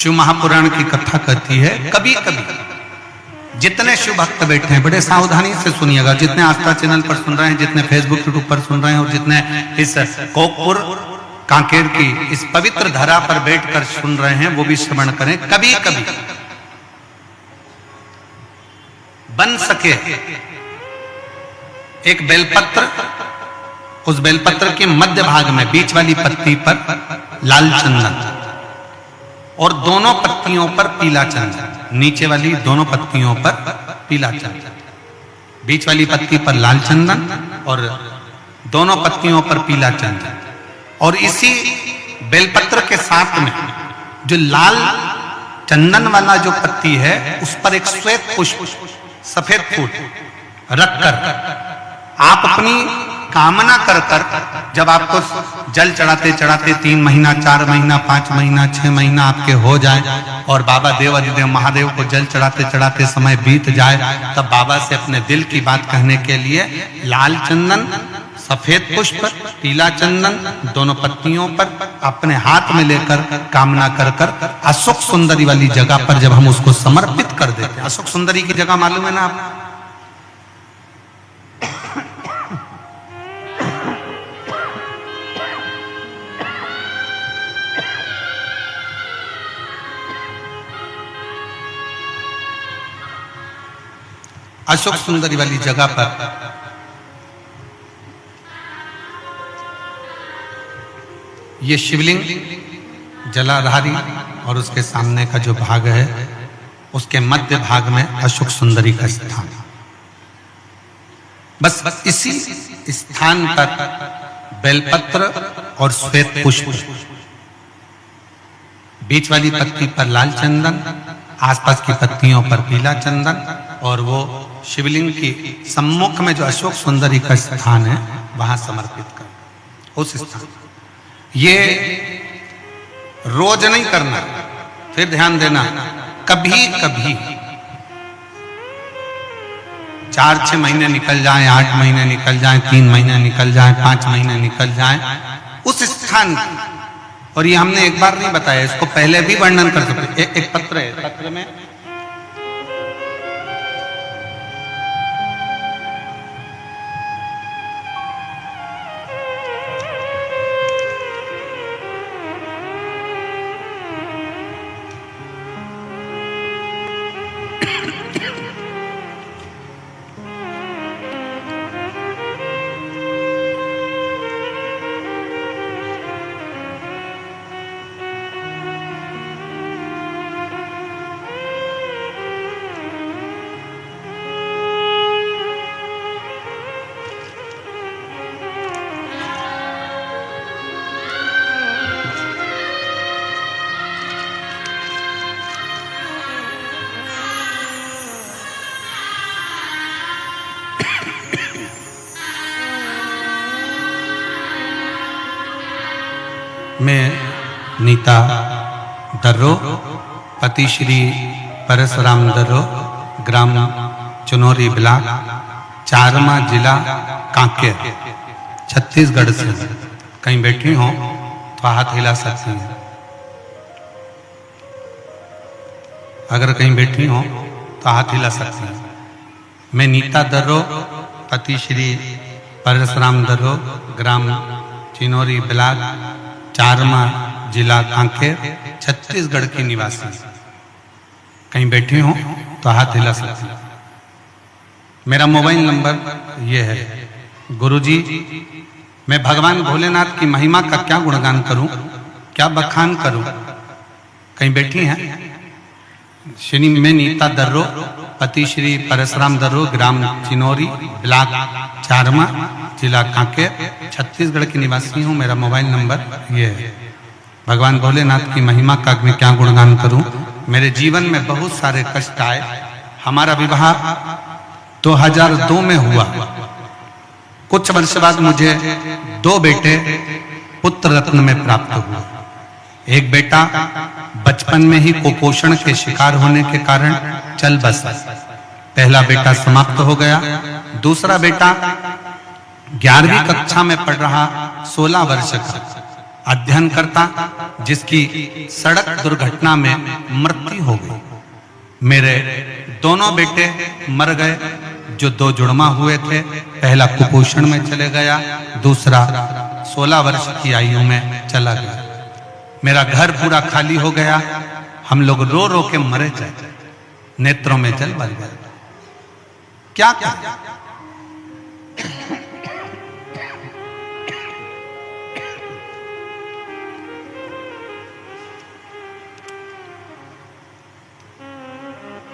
शिव महापुराण की कथा कहती है, कभी कभी जितने शिव भक्त बैठे हैं बड़े सावधानी से सुनिएगा, जितने आस्था चैनल पर सुन रहे हैं, जितने फेसबुक यूट्यूब पर सुन रहे हैं और जितने इस कोकपुर कांकेर की इस पवित्र धरा पर बैठकर सुन रहे हैं वो भी श्रवण करें। कभी कभी बन सके एक बेलपत्र, उस बेलपत्र के मध्य भाग में बीच वाली पत्ती पर लाल चंदन और दोनों पत्तियों पर पीला चंदन, नीचे वाली दोनों पत्तियों पर पीला चंदन, बीच वाली पत्ती पर लाल चंदन और दोनों पत्तियों पर पीला चंदन, और इसी बेलपत्र के साथ में जो लाल चंदन वाला जो पत्ती है उस पर एक श्वेत पुष्प, सफेद फूल रखकर आप अपनी कामना कर कर, जब आपको जल चढ़ाते चढ़ाते 3 महीना 4 महीना 5 महीना 6 महीना आपके हो जाए और बाबा देव अधिदेव महादेव को जल चढ़ाते चढ़ाते समय बीत जाए, तब बाबा से अपने दिल की बात कहने के लिए लाल चंदन, सफेद पुष्प, पीला चंदन दोनों पत्तियों पर अपने हाथ में लेकर कामना कर कर अशोक सुंदरी वाली जगह पर जब हम उसको समर्पित कर देते हैं। अशोक सुंदरी की जगह मालूम है ना आपको? अशोक सुंदरी वाली जगह पर ये शिवलिंग जलाधारी और उसके सामने का जो भाग है उसके मध्य भाग में अशोक सुंदरी का स्थान। बस इसी स्थान पर बेलपत्र और श्वेत पुष्प, बीच वाली पत्ती पर लाल चंदन, आसपास की पत्तियों पर पीला चंदन और वो शिवलिंग की सम्मुख में जो अशोक सुंदरी का स्थान है वहां समर्पित कर। उस स्थान ये रोज नहीं करना, फिर ध्यान देना, कभी कभी 4-6 महीने निकल जाएं, 8 महीने निकल जाएं, 3 महीने निकल जाएं, 5 महीने निकल जाएं, उस स्थान, और ये हमने एक बार नहीं बताया, इसको पहले भी वर्णन कर सकते। एक पत्र है, पत्र में मैं नीता दर्रो, पति श्री परशुराम दर्रो, ग्राम चुनौरी ब्लॉक, चारमा जिला कांकेर, छत्तीसगढ़ से कहीं बैठी हो तो हाथ हिला सकती हैं। अगर कहीं बैठी हो तो हाथ हिला सकती हैं। मैं नीता दर्रो, पति श्री परशुराम दर्रो, ग्राम चिनौरी ब्लॉक, चारमा जिला कांकेर, छत्तीसगढ़ की निवासी, कहीं बैठी हो तो हाथ हिला सकती हैं। मेरा मोबाइल नंबर ये है। गुरुजी, मैं भगवान भोलेनाथ की महिमा का क्या गुणगान करूं, क्या बखान करूं? कहीं बैठी हैं? श्री मैं नीता दर्रो, पति श्री परशुराम दर्रो, ग्राम चिनौरी ब्लॉक, चारमा जिला कांकेर, छत्तीसगढ़ की निवासी हूँ। मेरा मोबाइल नंबर ये है। भगवान भोलेनाथ की महिमा का मैं क्या गुणगान करूं? मेरे जीवन में बहुत सारे कष्ट आए। हमारा विवाह 2002 में हुआ। कुछ वर्ष बाद मुझे 2 बेटे पुत्र रत्न में प्राप्त हुए। एक बेटा बचपन में ही कुपोषण के शिकार होने के कारण चल बसा, पहला बेटा समाप्त हो गया। दूसरा बेटा 11वीं कक्षा में पढ़ रहा, 16 वर्ष का, अध्ययन करता, जिसकी सड़क दुर्घटना में मृत्यु हो गई। मेरे दोनों बेटे मर गए, जो 2 जुड़वा हुए थे। पहला कुपोषण में चले गया, दूसरा 16 वर्ष की आयु में चला गया। मेरा घर पूरा खाली हो गया। हम लोग रो रो के मरे जाए, नेत्रों में जल भर गया। क्या करें?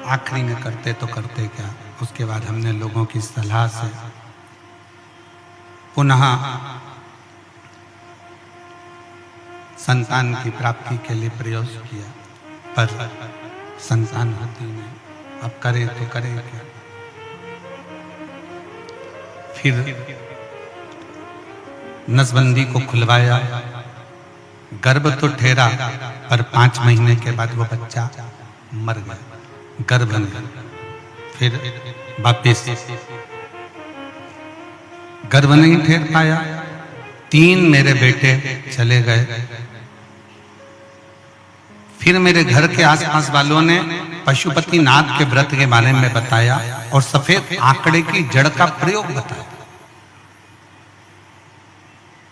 आखिरी में करते तो करते क्या। उसके बाद हमने लोगों की सलाह से पुनः संतान की प्राप्ति के लिए प्रयास किया, पर संतान होती नहीं। अब करे तो करे क्या। फिर नसबंदी को खुलवाया, गर्भ तो ठहरा, पर 5 महीने के बाद वो बच्चा मर गया, गर्भ में। फिर वापिस गर्भ नहीं ठहर पाया। 3 मेरे बेटे चले गए। फिर मेरे घर के आसपास वालों ने पशुपति नाथ के व्रत के बारे में बताया और सफेद आंकड़े की जड़ का प्रयोग बताया।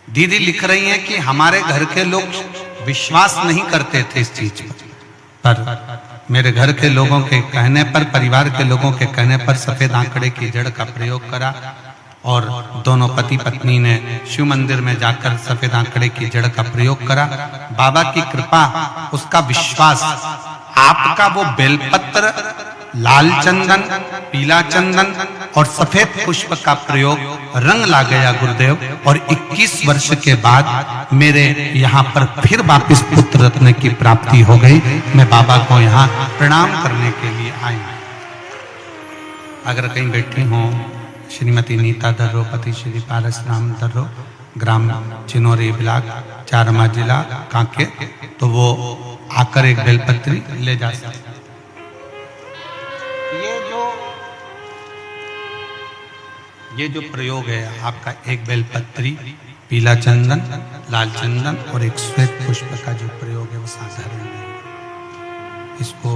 दीदी लिख रही हैं कि हमारे घर के लोग विश्वास नहीं करते थे इस चीज पर मेरे घर के लोगों के कहने पर, परिवार के लोगों के कहने पर सफेद आंकड़े की जड़ का प्रयोग करा और दोनों पति पत्नी ने शिव मंदिर में जाकर सफेद आंकड़े की जड़ का प्रयोग करा। बाबा की कृपा, उसका विश्वास, आपका वो बेलपत्र, लाल चंदन, पीला चंदन और सफेद पुष्प का प्रयोग रंग ला गया गुरुदेव। और 21 वर्ष के बाद मेरे यहाँ पर फिर वापिस पुत्र रत्न की प्राप्ति हो गई। मैं बाबा को यहाँ प्रणाम करने के लिए आई। अगर कहीं बैठी हो श्रीमती नीता दर्रो, पति श्री पारसराम दर्रो, ग्राम चिनोरी, ब्लॉक चारमा, जिला कांके, तो वो आकर एक बेलपत्री ले जा सकते। ये जो प्रयोग है आपका, एक बेलपत्री, पीला चंदन, लाल चंदन और एक श्वेत पुष्प का जो प्रयोग है वो साधारण नहीं। इसको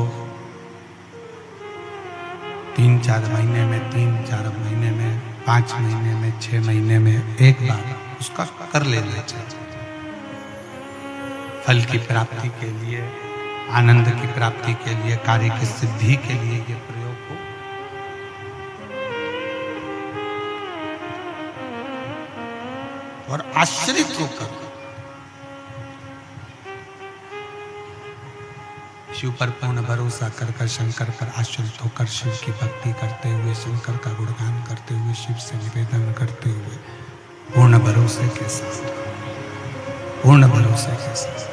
3-4 महीने में, 3-4 महीने में, 5 महीने में, 6 महीने में एक बार उसका कर लेना चाहिए। फल की प्राप्ति के लिए, आनंद की प्राप्ति के लिए, कार्य की सिद्धि के लिए ये प्रयोग हो। और आश्रित होकर शिव पर पूर्ण भरोसा कर शंकर पर आश्रित होकर शिव की भक्ति करते हुए, शंकर का गुणगान करते हुए, शिव से निवेदन करते हुए, पूर्ण भरोसे के साथ, पूर्ण भरोसे के साथ।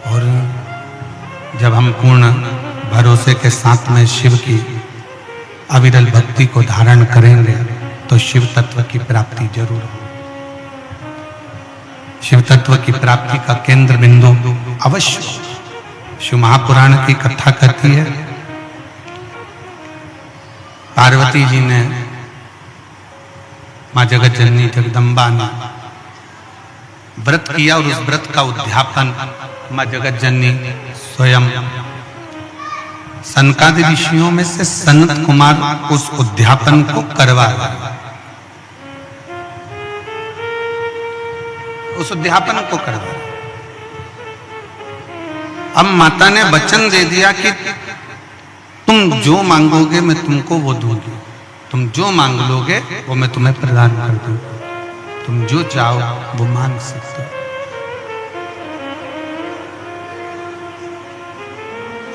और जब हम पूर्ण भरोसे के साथ में शिव की अविरल भक्ति को धारण करेंगे तो शिव तत्व की प्राप्ति जरूर हो। शिव तत्व की प्राप्ति का केंद्र बिंदु अवश्य। शिव महापुराण की कथा कहती है, पार्वती जी ने, मां जगत जननी जगदम्बा ने व्रत किया और उस व्रत का उद्यापन मां जगत जननी स्वयं सनकादि ऋषियों में से सनत कुमार उस उद्यापन को करवाया। उस उद्यापन को करवाया। अब माता ने वचन दे दिया कि तुम जो मांगोगे मैं तुमको वो दूंगी, तुम जो मांग लोगे वो मैं तुम्हें प्रदान कर दूंगी, तुम जो चाहो वो मांग सकते हो।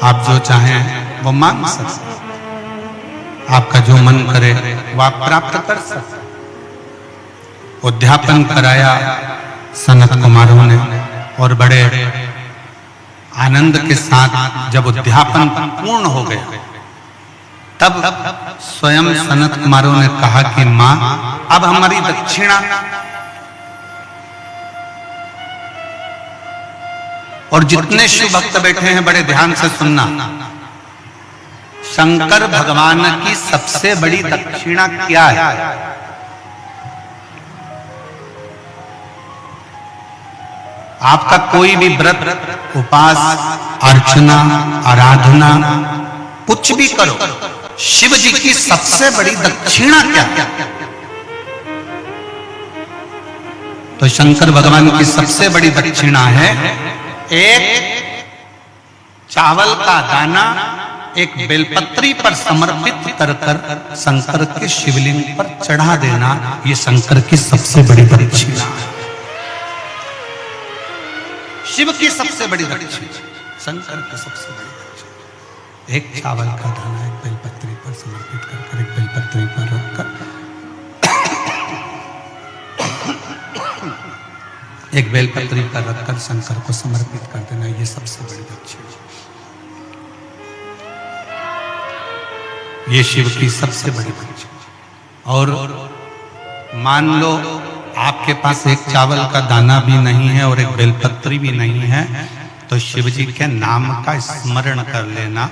आप जो चाहें वो मांग सकते, आपका जो मन करे वो आप प्राप्त कर सकते। उद्यापन कराया सनत कुमारों ने और बड़े आनंद के साथ जब उद्यापन पूर्ण हो गया तब स्वयं सनत कुमारों ने कहा कि मां, अब हमारी दक्षिणा। और जितने शिव भक्त बैठे हैं बड़े ध्यान से सुनना, शंकर भगवान की सबसे बड़ी दक्षिणा क्या है? आपका कोई भी व्रत, उपास, अर्चना, आराधना कुछ भी करो, शिव जी की सबसे बड़ी दक्षिणा क्या है? तो शंकर भगवान की सबसे बड़ी दक्षिणा है एक चावल का दाना एक बेलपत्री पर समर्पित कर कर शंकर के शिवलिंग पर चढ़ा देना। ये शंकर की सबसे बड़ी दक्षिणा है, शिव की सबसे बड़ी दक्षिणा, शंकर की सबसे बड़ी दक्षिणा। एक चावल का दाना एक बेलपत्री पर समर्पित कर कर, एक बेलपत्री पर रखकर एक बेलपत्री पर रखकर शंकर को समर्पित कर देना, ये सबसे बड़ी दक्षिणा, ये शिव की सबसे बड़ी दक्षिणा। और मान लो आपके पास एक चावल का दाना भी नहीं है और एक बेलपत्री भी नहीं है, तो शिव जी के नाम का स्मरण कर लेना,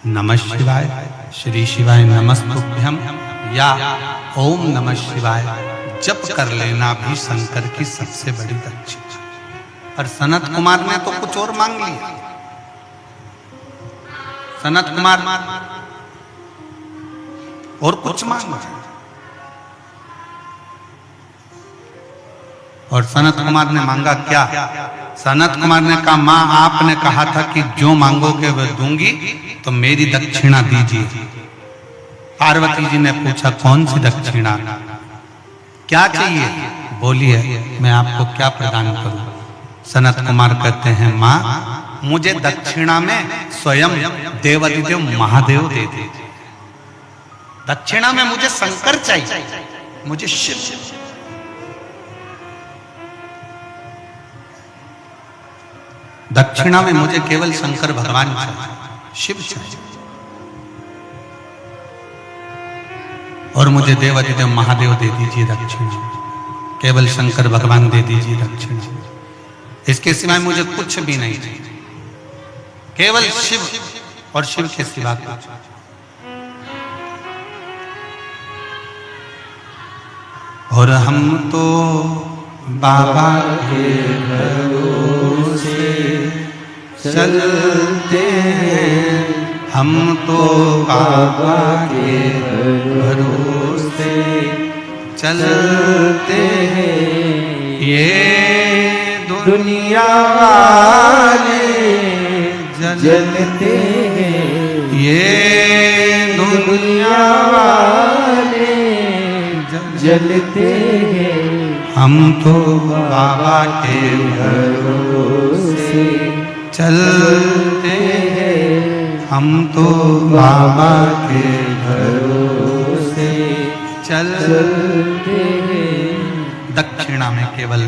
नमः शिवाय, श्री शिवाय नमस्तुभ्यम या ओम नमः शिवाय जप कर लेना भी शंकर की सबसे बड़ी दक्षिणा। और सनत कुमार ने तो कुछ और मांग लिया। सनत कुमार और कुछ मांग, और सनत कुमार ने मांगा क्या? सनत कुमार ने कहा, मां आपने कहा था कि जो मांगोगे वह दूंगी, तो मेरी दक्षिणा दीजिए। पार्वती जी ने पूछा कौन सी दक्षिणा, क्या चाहिए? बोलिए मैं आपको क्या प्रदान करूं? सनत कुमार कहते हैं, मां मुझे दक्षिणा में स्वयं देवाधिदेव महादेव दे दीजिए। दक्षिणा में मुझे शंकर चाहिए, मुझे शिव। दक्षिणा में मुझे केवल शंकर भगवान चाहिए, शिव चाहिए, और मुझे देवाधिदेव महादेव दे दीजिए दक्षिणा, केवल शंकर भगवान दे दीजिए दक्षिणा। इसके सिवाय मुझे कुछ भी नहीं चाहिए, केवल शिव और शिव के सिवा कुछ। और हम तो बाबा के भरोसे चलते हैं, हम तो बाबा के भरोसे चलते हैं, ये दुनिया वाले जलते हैं, ये दुनिया वाले जलते हैं, हम तो बाबा के भरोसे चलते हैं, हम तो बाबा के भरोसे चलते हैं। दक्षिणा में केवल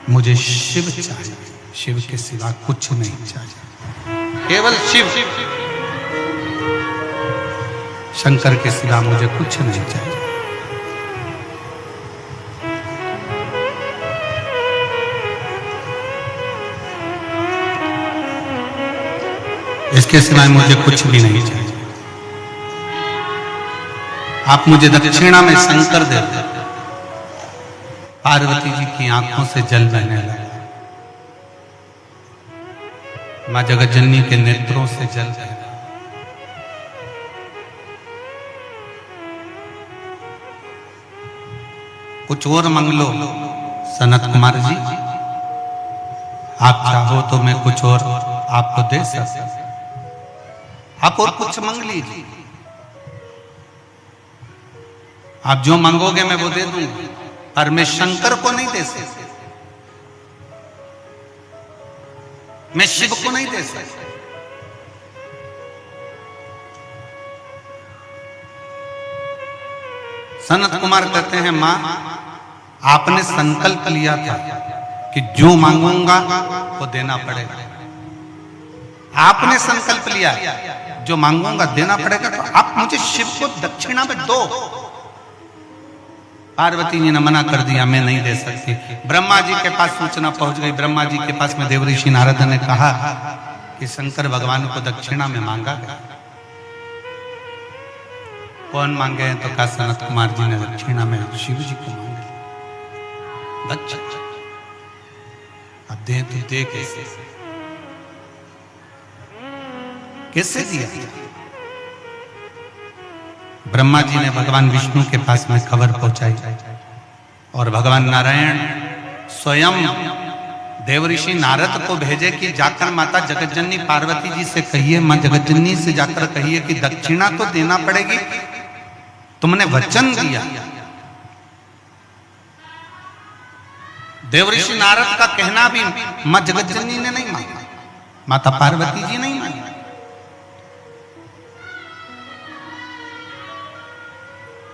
मुझे शिव चाहिए, शिव के सिवा कुछ नहीं चाहिए, केवल शिव। शंकर के सिवा मुझे कुछ नहीं चाहिए। इसके सिवाय मुझे कुछ भी नहीं चाहिए। आप मुझे दक्षिणा में शंकर दे दो। पार्वती जी की आंखों से जल बहने लगा, मां जगतजननी के नेत्रों से जल बह रहा। कुछ और मांग लो सनत कुमार जी, आप चाहो तो मैं कुछ और आपको दे सकता, आप और कुछ मांग लीजिए, आप जो मांगोगे मैं वो दे दूंगा, पर मैं शंकर को नहीं दे सकता, मैं शिव को नहीं दे सकता। सनत कुमार कहते हैं, मां आपने संकल्प लिया था कि जो मांगूंगा वो देना पड़ेगा। आपने संकल्प लिया जो मांगूंगा देना पड़ेगा, तो आप मुझे शिव को दक्षिणा में दो। पार्वती जी ने मना कर दिया, मैं नहीं दे सकती। ब्रह्मा जी के पास सूचना पहुंच गई। ब्रह्मा जी के पास में देवऋषि नारद ने कहा कि शंकर भगवान को दक्षिणा में मांगा गया। कौन मांगे हैं? तो कहा सनत कुमार जी ने दक्षिणा में शिव जी को मांगे दक्षिणा। अब दे तो दे कैसे, कैसे दिया? ब्रह्मा जी ने भगवान विष्णु के पास में खबर पहुंचाई और भगवान नारायण स्वयं देवऋषि नारद को भेजे कि जाकर माता जगतजननी पार्वती जी से कहिए, मां जगतजननी से जाकर कहिए कि दक्षिणा तो देना पड़ेगी, तुमने वचन दिया। देवऋषि नारद का कहना भी मां जगतजननी ने नहीं माना, माता पार्वती जी नहीं मानी।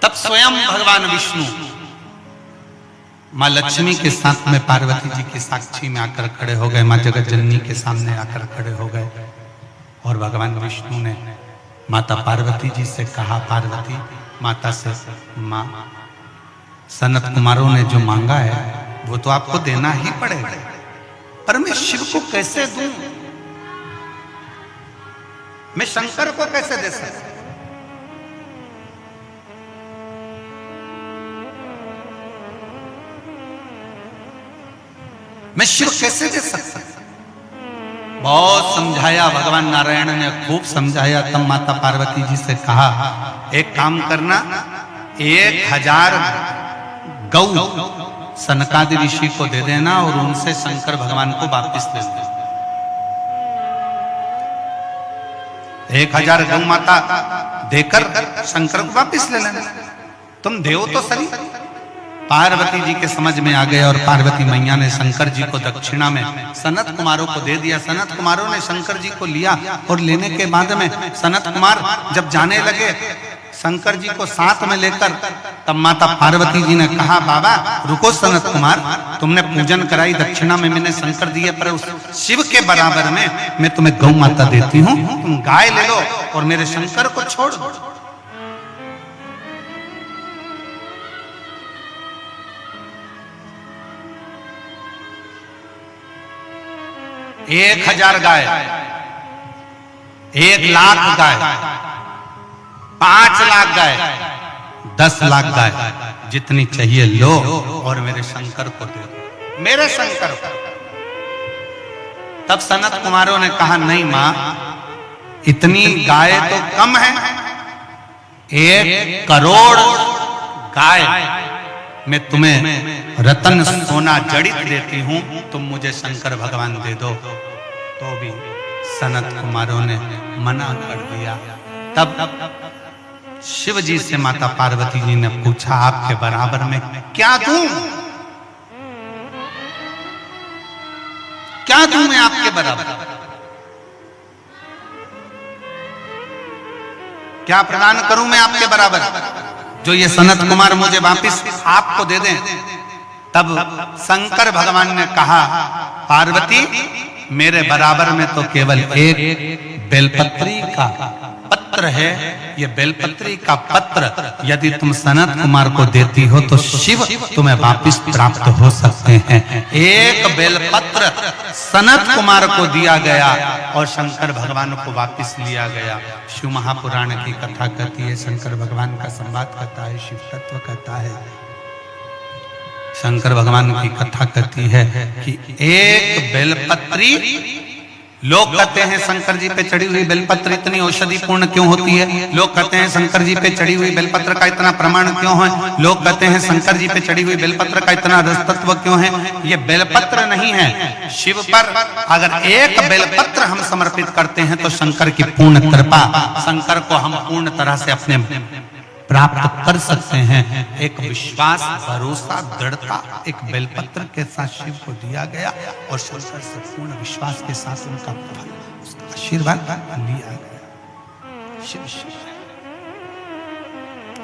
तब स्वयं भगवान विष्णु मां लक्ष्मी के साथ में पार्वती जी की साक्षी में आकर खड़े हो गए, मां जगतजननी के सामने आकर खड़े हो गए और भगवान विष्णु ने माता पार्वती जी से कहा, पार्वती माता से, मां सनत कुमारों ने जो मांगा है वो तो आपको देना ही पड़ेगा, पर मैं शिव को कैसे दूं? मैं शंकर को कैसे दे सकता? मैं शिव कैसे दे सकता? बहुत समझाया भगवान नारायण ने, खूब समझाया। तब माता पार्वती जी से कहा, एक काम करना, 1000 गौ सनकादि ऋषि को दे देना और उनसे शंकर भगवान को वापिस ले लेना। 1000 गौ माता देकर शंकर को वापिस ले लेना। तुम देव तो सही। पार्वती जी के समझ में आ गया और पार्वती मैया ने शंकर जी को दक्षिणा में सनत कुमारों को दे दिया। सनत कुमारों ने शंकर जी को लिया और लेने के बाद में सनत कुमार जब जाने लगे शंकर जी को साथ में लेकर, तब माता पार्वती जी ने कहा, बाबा रुको सनत कुमार, तुमने पूजन कराई, दक्षिणा में मैंने शंकर दिए, पर उस शिव के बराबर में मैं तुम्हें गौ माता देती हूँ, तुम गाय ले लो और मेरे शंकर को छोड़ दो। 1000 गाय, 1,00,000 गाय, 5,00,000 गाय, 10,00,000 गाय, जितनी चाहिए लो और मेरे शंकर को दे दो, मेरे शंकर को। तब सनत कुमारों ने कहा, नहीं मां, इतनी गाय तो कम है, 1 करोड़ गाय मैं तुम्हें रतन सोना जड़ित देती हूं, तुम मुझे शंकर भगवान दे दो। तो भी सनत कुमारों ने मना कर दिया। तब शिव जी से माता पार्वती जी ने पूछा, आपके बराबर में क्या दूं? क्या दूं मैं आपके बराबर? क्या प्रदान करूं मैं आपके बराबर जो ये सनत कुमार मुझे वापिस आपको दे दें? तब शंकर भगवान ने कहा, पार्वती मेरे बराबर में तो केवल एक बेलपत्री का पत्र है, ये बेलपत्री का पत्र यदि तुम सनत कुमार को देती हो तो शिव तुम्हें वापिस प्राप्त हो सकते हैं। एक बेलपत्र सनत कुमार को दिया गया और शंकर भगवान को वापिस लिया गया। शिव महापुराण की कथा कहती है, शंकर भगवान का संवाद कहता है, शिव तत्व कहता है। शंकर भगवान की कथा कहती है कि एक बेलपत्री, लोग कहते हैं शंकर जी पे चढ़ी हुई बेलपत्र इतनी औषधि पूर्ण क्यों होती है? लोग कहते हैं शंकर जी पे चढ़ी हुई बेलपत्र का इतना प्रमाण क्यों है? लोग कहते हैं शंकर जी पे चढ़ी हुई बेलपत्र का इतना रसतत्व क्यों है? ये बेलपत्र नहीं है, शिव पर अगर एक बेलपत्र हम समर्पित करते हैं तो शंकर की पूर्ण कृपा, शंकर को हम पूर्ण तरह से अपने प्राप्त कर सकते हैं। एक विश्वास, भरोसा, दृढ़ता एक बेलपत्र के साथ शिव को दिया गया और शंकर से पूर्ण विश्वास के साथ उनका फल, उसका आशीर्वाद लिया गया। शिव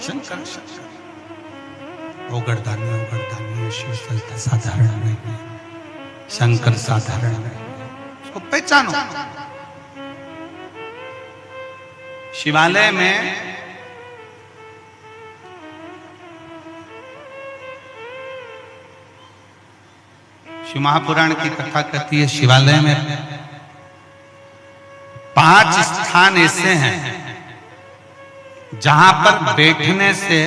शंकर शंकर ओगरदानी शिव साधारण नहीं है, शंकर साधारण नहीं है, उसको पहचानो। शिवालय में शिव महापुराण की कथा कहती है, शिवालय में 5 स्थान ऐसे हैं जहां पर बैठने से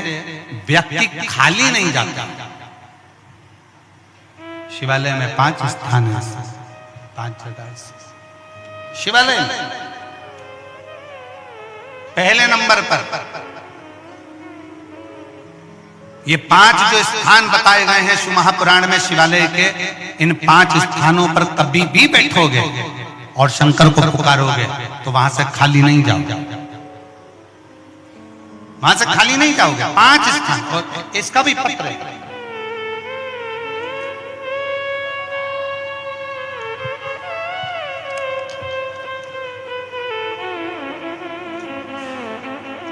व्यक्ति खाली नहीं जाता। शिवालय में 5 स्थान है, 5 जगह शिवालय में। पहले नंबर पर ये 5 जो स्थान बताए गए हैं शिव महापुराण में शिवालय के, इन 5 स्थानों पर कभी भी बैठोगे और शंकर को पुकारोगे तो वहां से खाली नहीं जाओगे, वहां से खाली नहीं जाओगे। 5 स्थान, और इसका भी पत्र है।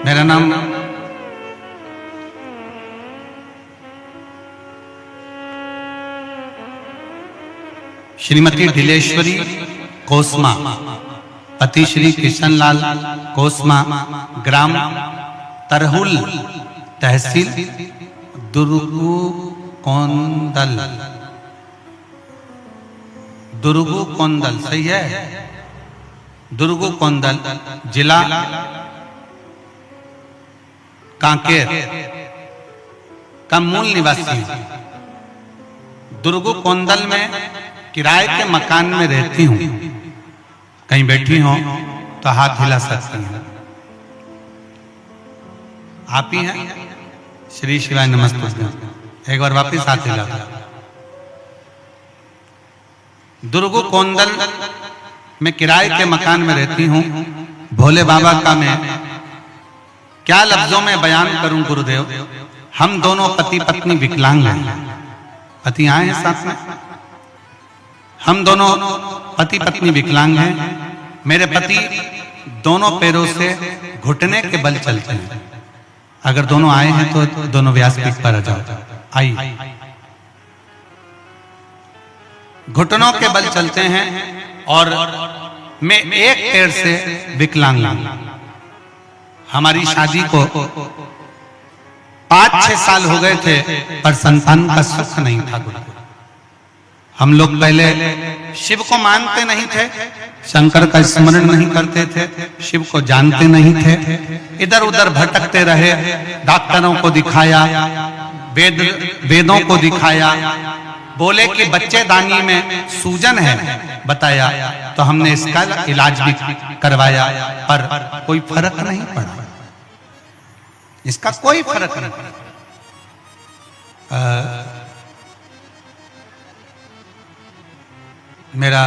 मेरा नाम श्रीमती ढिलेश्वरी कोसमा, पति श्री कृष्णलाल कोसमा, ग्राम तरहुल, तहसील दुर्गुकोंदल, दुर्गुकोंदल सही है, दुर्गुकोंदल, जिला कांकेर का मूल निवासी हूं। दुर्गुकोंदल में किराए के मकान में रहती हूं। कहीं बैठी हो तो हाथ हिला सकती हैं। आप ही हैं? श्री शिवाय नमस्ते। एक बार वापिस हाथ हिला। दुर्गुकोंदल में किराए के मकान में रहती हूं। भोले बाबा का मैं क्या लफ्जों में बयान करूं गुरुदेव। हम दोनों पति पत्नी विकलांग हैं। पति आए हैं साथ में। हम दोनों पति पत्नी विकलांग हैं। मेरे पति दोनों पैरों से घुटने के बल चलते हैं। अगर दोनों आए हैं तो दोनों व्यासपीठ पर आ जाओ। आइए। घुटनों के बल चलते हैं और मैं एक पैर से विकलांग हूं। हमारी शादी को 5-6 साल हो गए थे पर संतान का सुख नहीं था। हम लोग पहले शिव को मानते नहीं थे, शंकर का स्मरण नहीं करते थे, शिव को जानते नहीं थे, इधर उधर भटकते रहे। डॉक्टरों को दिखाया, वेदों को दिखाया, बोले कि बच्चेदानी में सूजन है, बताया तो हमने इसका इलाज भी करवाया पर कोई फर्क नहीं पड़ा। इसका कोई फर्क नहीं पड़ा। मेरा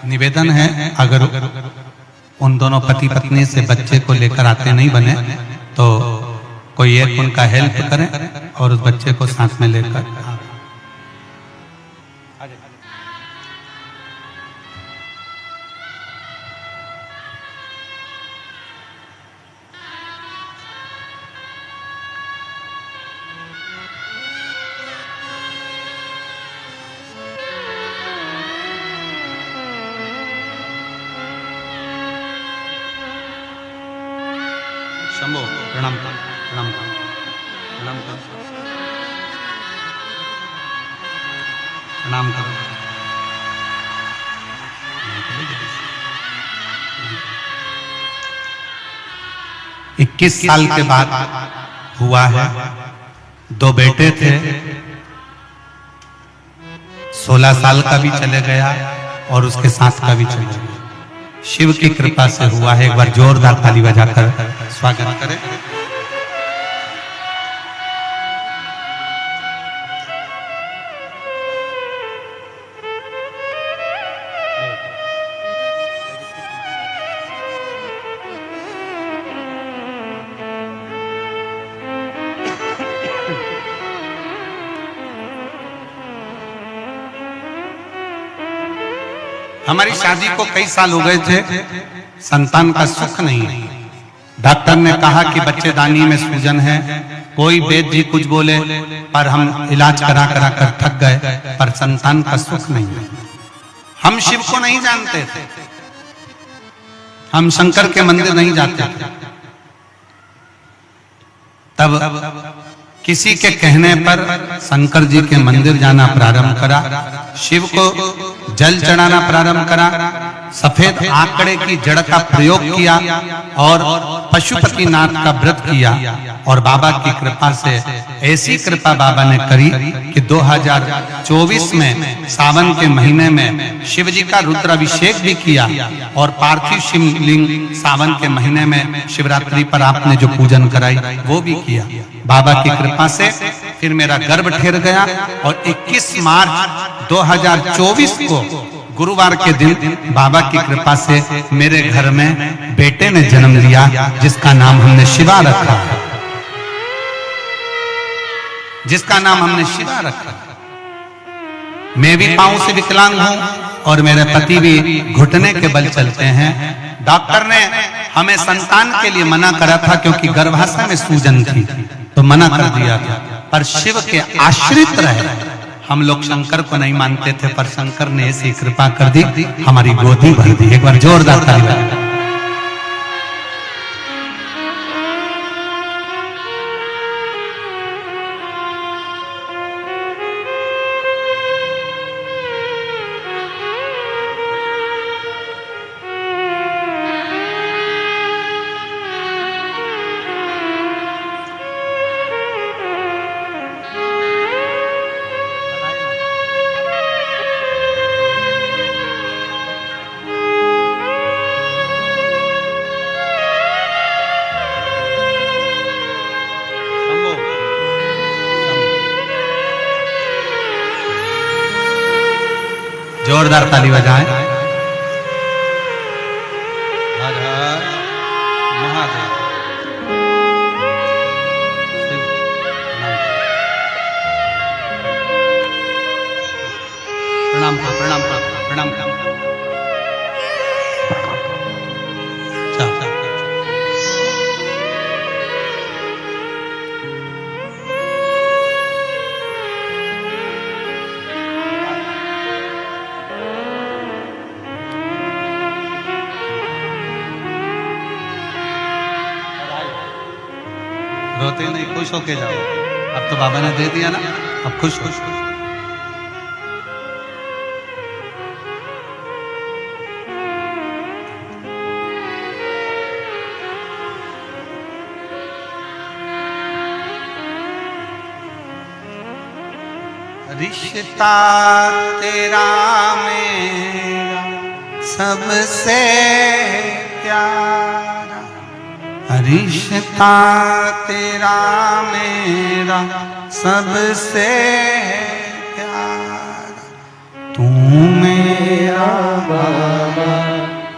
निवेदन है, अगर उन दोनों पति पत्नी से बच्चे को लेकर आते नहीं बने तो कोई एक उनका हेल्प करें और उस बच्चे को साथ में लेकर। शंभो प्रणाम कर, प्रणाम कर, प्रणाम कर, प्रणाम कर। 21 साल के बाद हुआ है। 2 बेटे थे। 16 साल का भी चले गया और उसके 7 का भी चले गया। शिव की कृपा से हुआ है। एक बार जोरदार ताली बजाकर स्वागत करें। हमारी शादी को कई साल हो गए थे, संतान का सुख नहीं है। डॉक्टर ने कहा कि बच्चेदानी में सूजन है। कोई वैद्य जी कुछ बोले पर हम इलाज करा करा कर थक गए, पर संतान का सुख नहीं है। हम शिव को नहीं जानते थे, हम शंकर के मंदिर नहीं जाते थे। तब किसी के कहने पर शंकर जी के मंदिर जाना प्रारंभ करा। शिव को जल चढ़ाना प्रारंभ करा, सफेद आंकड़े की जड़ का प्रयोग किया और पशुपतिनाथ का व्रत किया। और बाबा की कृपा से ऐसी कृपा बाबा ने करी कि 2024 में सावन के महीने में शिव जी का रुद्राभिषेक भी किया और पार्थिव शिवलिंग सावन के महीने में शिवरात्रि पर आपने जो पूजन कराई वो भी किया। बाबा की कृपा से फिर मेरा गर्भ ठहर गया और 21 मार्च 2024 को गुरुवार के दिन बाबा की कृपा से मेरे घर में बेटे ने जन्म लिया, जिसका नाम हमने शिवा रखा, जिसका नाम हमने शिवा रखा। मैं भी पांव से विकलांग हूं और मेरे पति भी घुटने के बल चलते हैं। डॉक्टर ने हमें संतान के लिए मना करा था क्योंकि गर्भाशय में सूजन थी, तो मना कर दिया था। पर शिव के आश्रित रहे, हम लोग शंकर को नहीं मानते थे, पर शंकर ने ऐसी कृपा कर दी, हमारी गोदी भर दी। एक बार जोरदार ताली। जोरदार ताली बजाएं। हर हर महादेव। प्रणाम प्रणाम प्रणाम प्रणाम। रोते नहीं, खुश होके जाओ। अब तो बाबा ने दे दिया ना, अब खुश खुश। रिश्ता तेरा मेरा सबसे प्यारा, रिश्ता तेरा मेरा सबसे प्यारा। तू मेरा बाबा,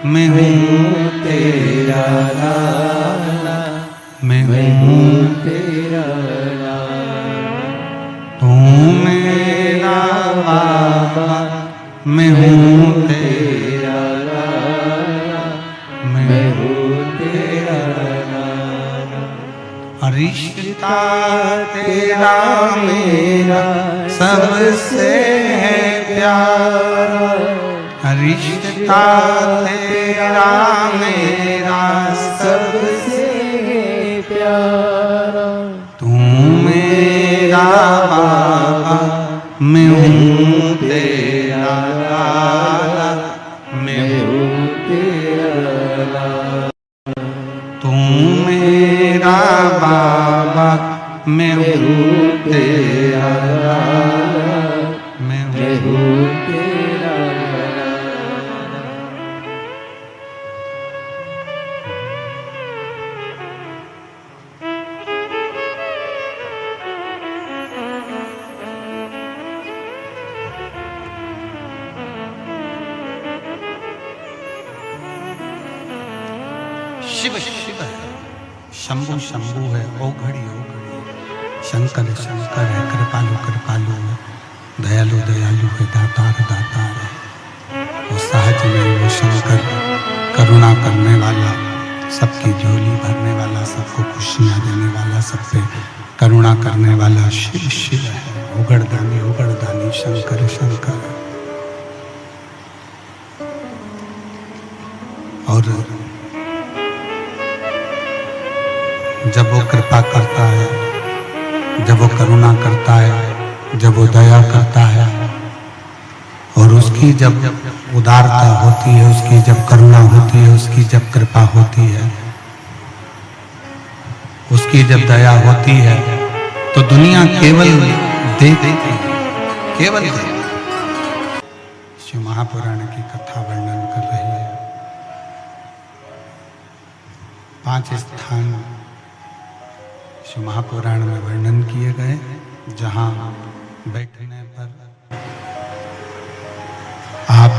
मैं हूँ तेरा लाला, मैं हूँ तेरा लाला। तू मेरा बाबा, मैं हूँ तेरा लाला, मैं हूँ तेरा लाला। रिश्ता तेरा मेरा सबसे प्यारा, रिश्ता तेरा मेरा सबसे प्यारा। तू मेरा बाबा, मैं हूँ तेरा लाला, मैं हूँ तेरा लाला। तू मेरा बाबा, मैं हूँ तेरा लाला, मैं हूँ तेरा लाला। शिव शिव है, शंभु शंभु है, ओघड़ी ओघड़ी। शंकर शंकर है, कृपालु कृपालु है, दयालु दयालु है, दातार दातार है। वो सहज में वो शंकर करुणा करने वाला, सबकी झोली भरने वाला, सबको खुशियाँ देने वाला, सब पे करुणा करने वाला शिव शिव है। उगड़दानी शंकर शंकर। और जब वो कृपा करता है, जब वो करुणा करता है, जब वो दया करता है, उसकी जब उदारता होती है, उसकी जब करुणा होती है, उसकी जब कृपा होती है, उसकी जब दया होती है, तो दुनिया केवल देखती है, केवल देखती। शिव महापुराण की कथा वर्णन कर रही है। 5 स्थान शिव महापुराण में वर्णन किए गए, जहां बैठने पर आप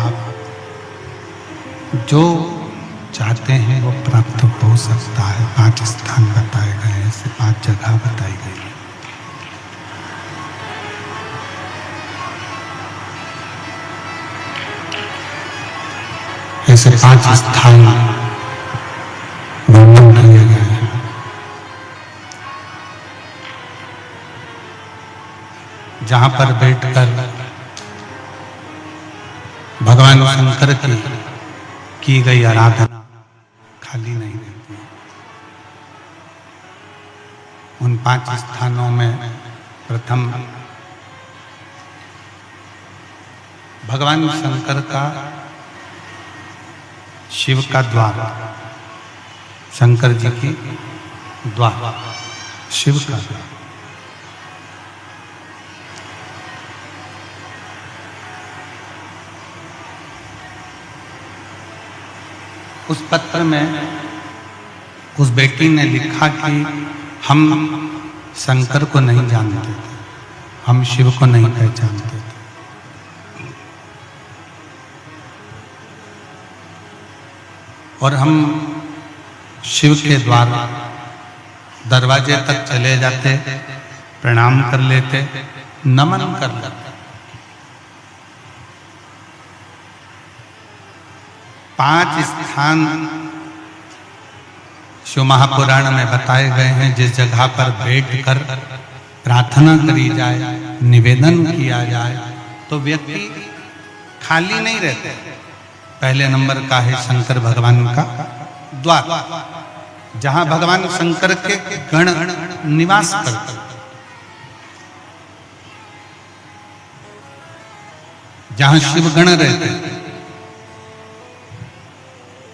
जो चाहते हैं वो प्राप्त हो सकता है। 5 स्थान बताए गए हैं, ऐसे 5 जगह बताई गई है। ऐसे 5 स्थान वर्णन किए गए हैं। जहां पर बैठकर भगवान शंकर की गई आराधना खाली नहीं रहती है। उन 5 स्थानों में प्रथम भगवान शंकर का शिव का द्वार, शंकर जी की द्वार, शिव का द्वार। उस पत्र में उस बेटी ने लिखा कि हम शंकर को नहीं जानते थे, हम शिव को नहीं पहचानते थे। और हम शिव के द्वार दरवाजे तक चले जाते, प्रणाम कर लेते, नमन कर लेते। 5 स्थान शिव महापुराण में बताए गए हैं, जिस जगह पर बैठकर प्रार्थना करी जाए, निवेदन किया जाए, तो व्यक्ति खाली नहीं रहते। पहले नंबर का है शंकर भगवान का द्वार, जहां भगवान शंकर के गण निवास करते, जहां शिव गण रहते।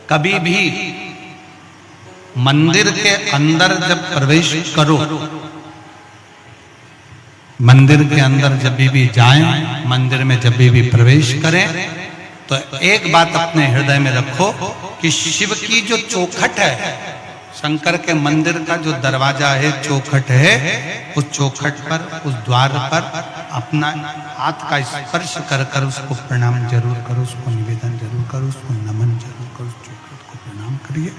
कभी भी मंदिर के अंदर जब प्रवेश करो, मंदिर के अंदर जब भी जाएं, मंदिर में जब भी प्रवेश करें, तो एक बात अपने हृदय में रखो कि शिव की जो चौखट है, शंकर के मंदिर का जो दरवाजा है, चौखट है, उस चौखट पर, उस द्वार पर अपना हाथ का स्पर्श कर कर उसको प्रणाम जरूर करो, उसको निवेदन जरूर करो, उसको नमन जरूर करो। उस चौखट को प्रणाम करिए,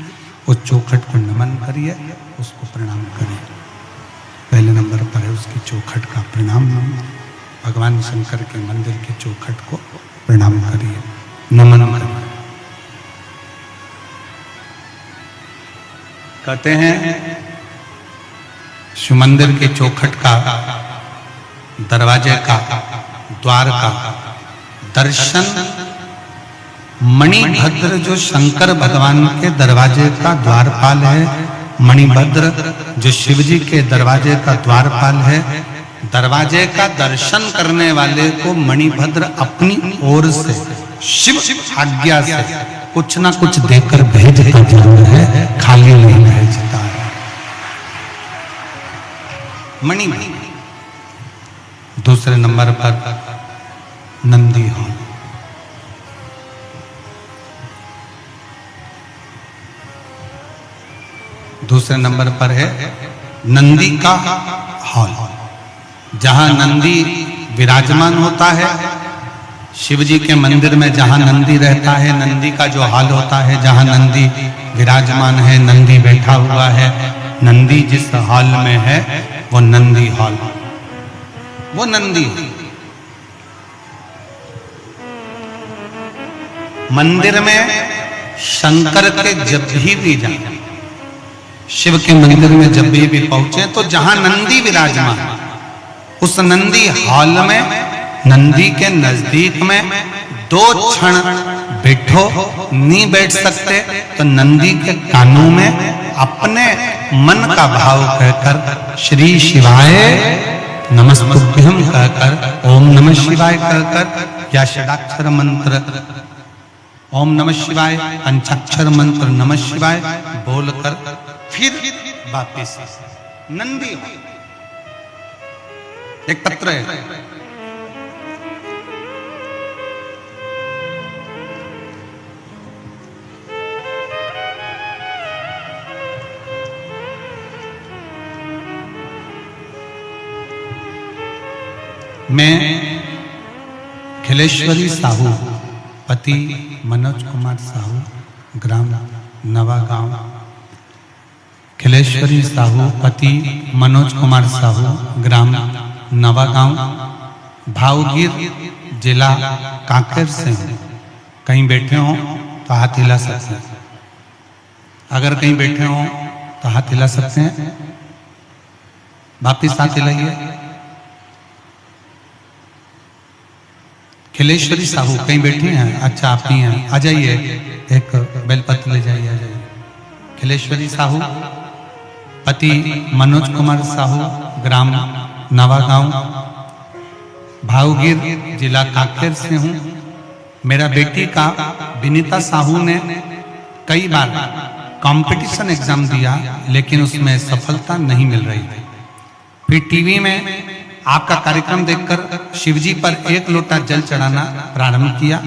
उस चौखट को नमन करिए, उसको प्रणाम करिए। पहले नंबर पर है उसकी चौखट का प्रणाम। भगवान शंकर के मंदिर की चौखट को प्रणाम करिए, नमन करिए। कहते हैं शिव मंदिर के चौखट का, दरवाजे का, द्वार का दर्शन मणिभद्र, जो शंकर भगवान के दरवाजे का द्वारपाल है, मणिभद्र जो शिव जी के दरवाजे का द्वारपाल है, दरवाजे का दर्शन करने वाले को मणिभद्र अपनी ओर से, शिव आज्ञा से कुछ ना कुछ देकर भेजता जरूर है, खाली नहीं भेजता है। मणिभद्र। दूसरे नंबर पर नंदी हॉल। दूसरे नंबर पर है नंदी का हॉल, जहां नंदी विराजमान होता है। शिव जी के मंदिर में जहां नंदी रहता है, नंदी का जो हॉल होता है, जहां नंदी विराजमान है, नंदी बैठा हुआ है, नंदी जिस हॉल में है वो नंदी हॉल, वो नंदी। मंदिर में शंकर के जब भी जाए, शिव के मंदिर में जब भी पहुंचे, तो जहां नंदी विराजमान, उस नंदी हॉल में, नंदी के नजदीक में 2 क्षण बैठो। नहीं बैठ सकते तो नंदी के कानों में अपने मन का भाव कहकर श्री शिवाय नमस्तुभ्यम कहकर, ओम नमः शिवाय कहकर या षडाक्षर मंत्र ओम नमः शिवाय, पंचाक्षर मंत्र नमः शिवाय बोलकर फिर वापिस नंदी एक पत्र है, मैं खिलेश्वरी साहू पति मनोज कुमार साहू ग्राम नवागांव, खिलेश्वरी साहू पति मनोज कुमार साहू ग्राम नवागांव, भावगीर जिला कांकेर से हूँ। कहीं बैठे हो तो हाथ हिला सकते हैं, अगर कहीं बैठे हो तो हाथ हिला सकते हैं, वापिस हाथ हिलाइए। खिलेश्वरी साहू कहीं बैठी हैं? अच्छा आप ही हैं, आ जाइए, एक बेलपत्र ले जाइए, आ जाइए। खिलेश्वरी साहू पति मनोज कुमार साहू ग्राम नवागांव, भावगीर जिला कांकेर से हूँ। मेरा बेटी का विनीता साहू ने कई बार कंपटीशन एग्जाम दिया लेकिन उसमें सफलता नहीं मिल रही थी। फिर टीवी में आपका कार्यक्रम देखकर शिवजी पर 1 लोटा जल चढ़ाना प्रारंभ किया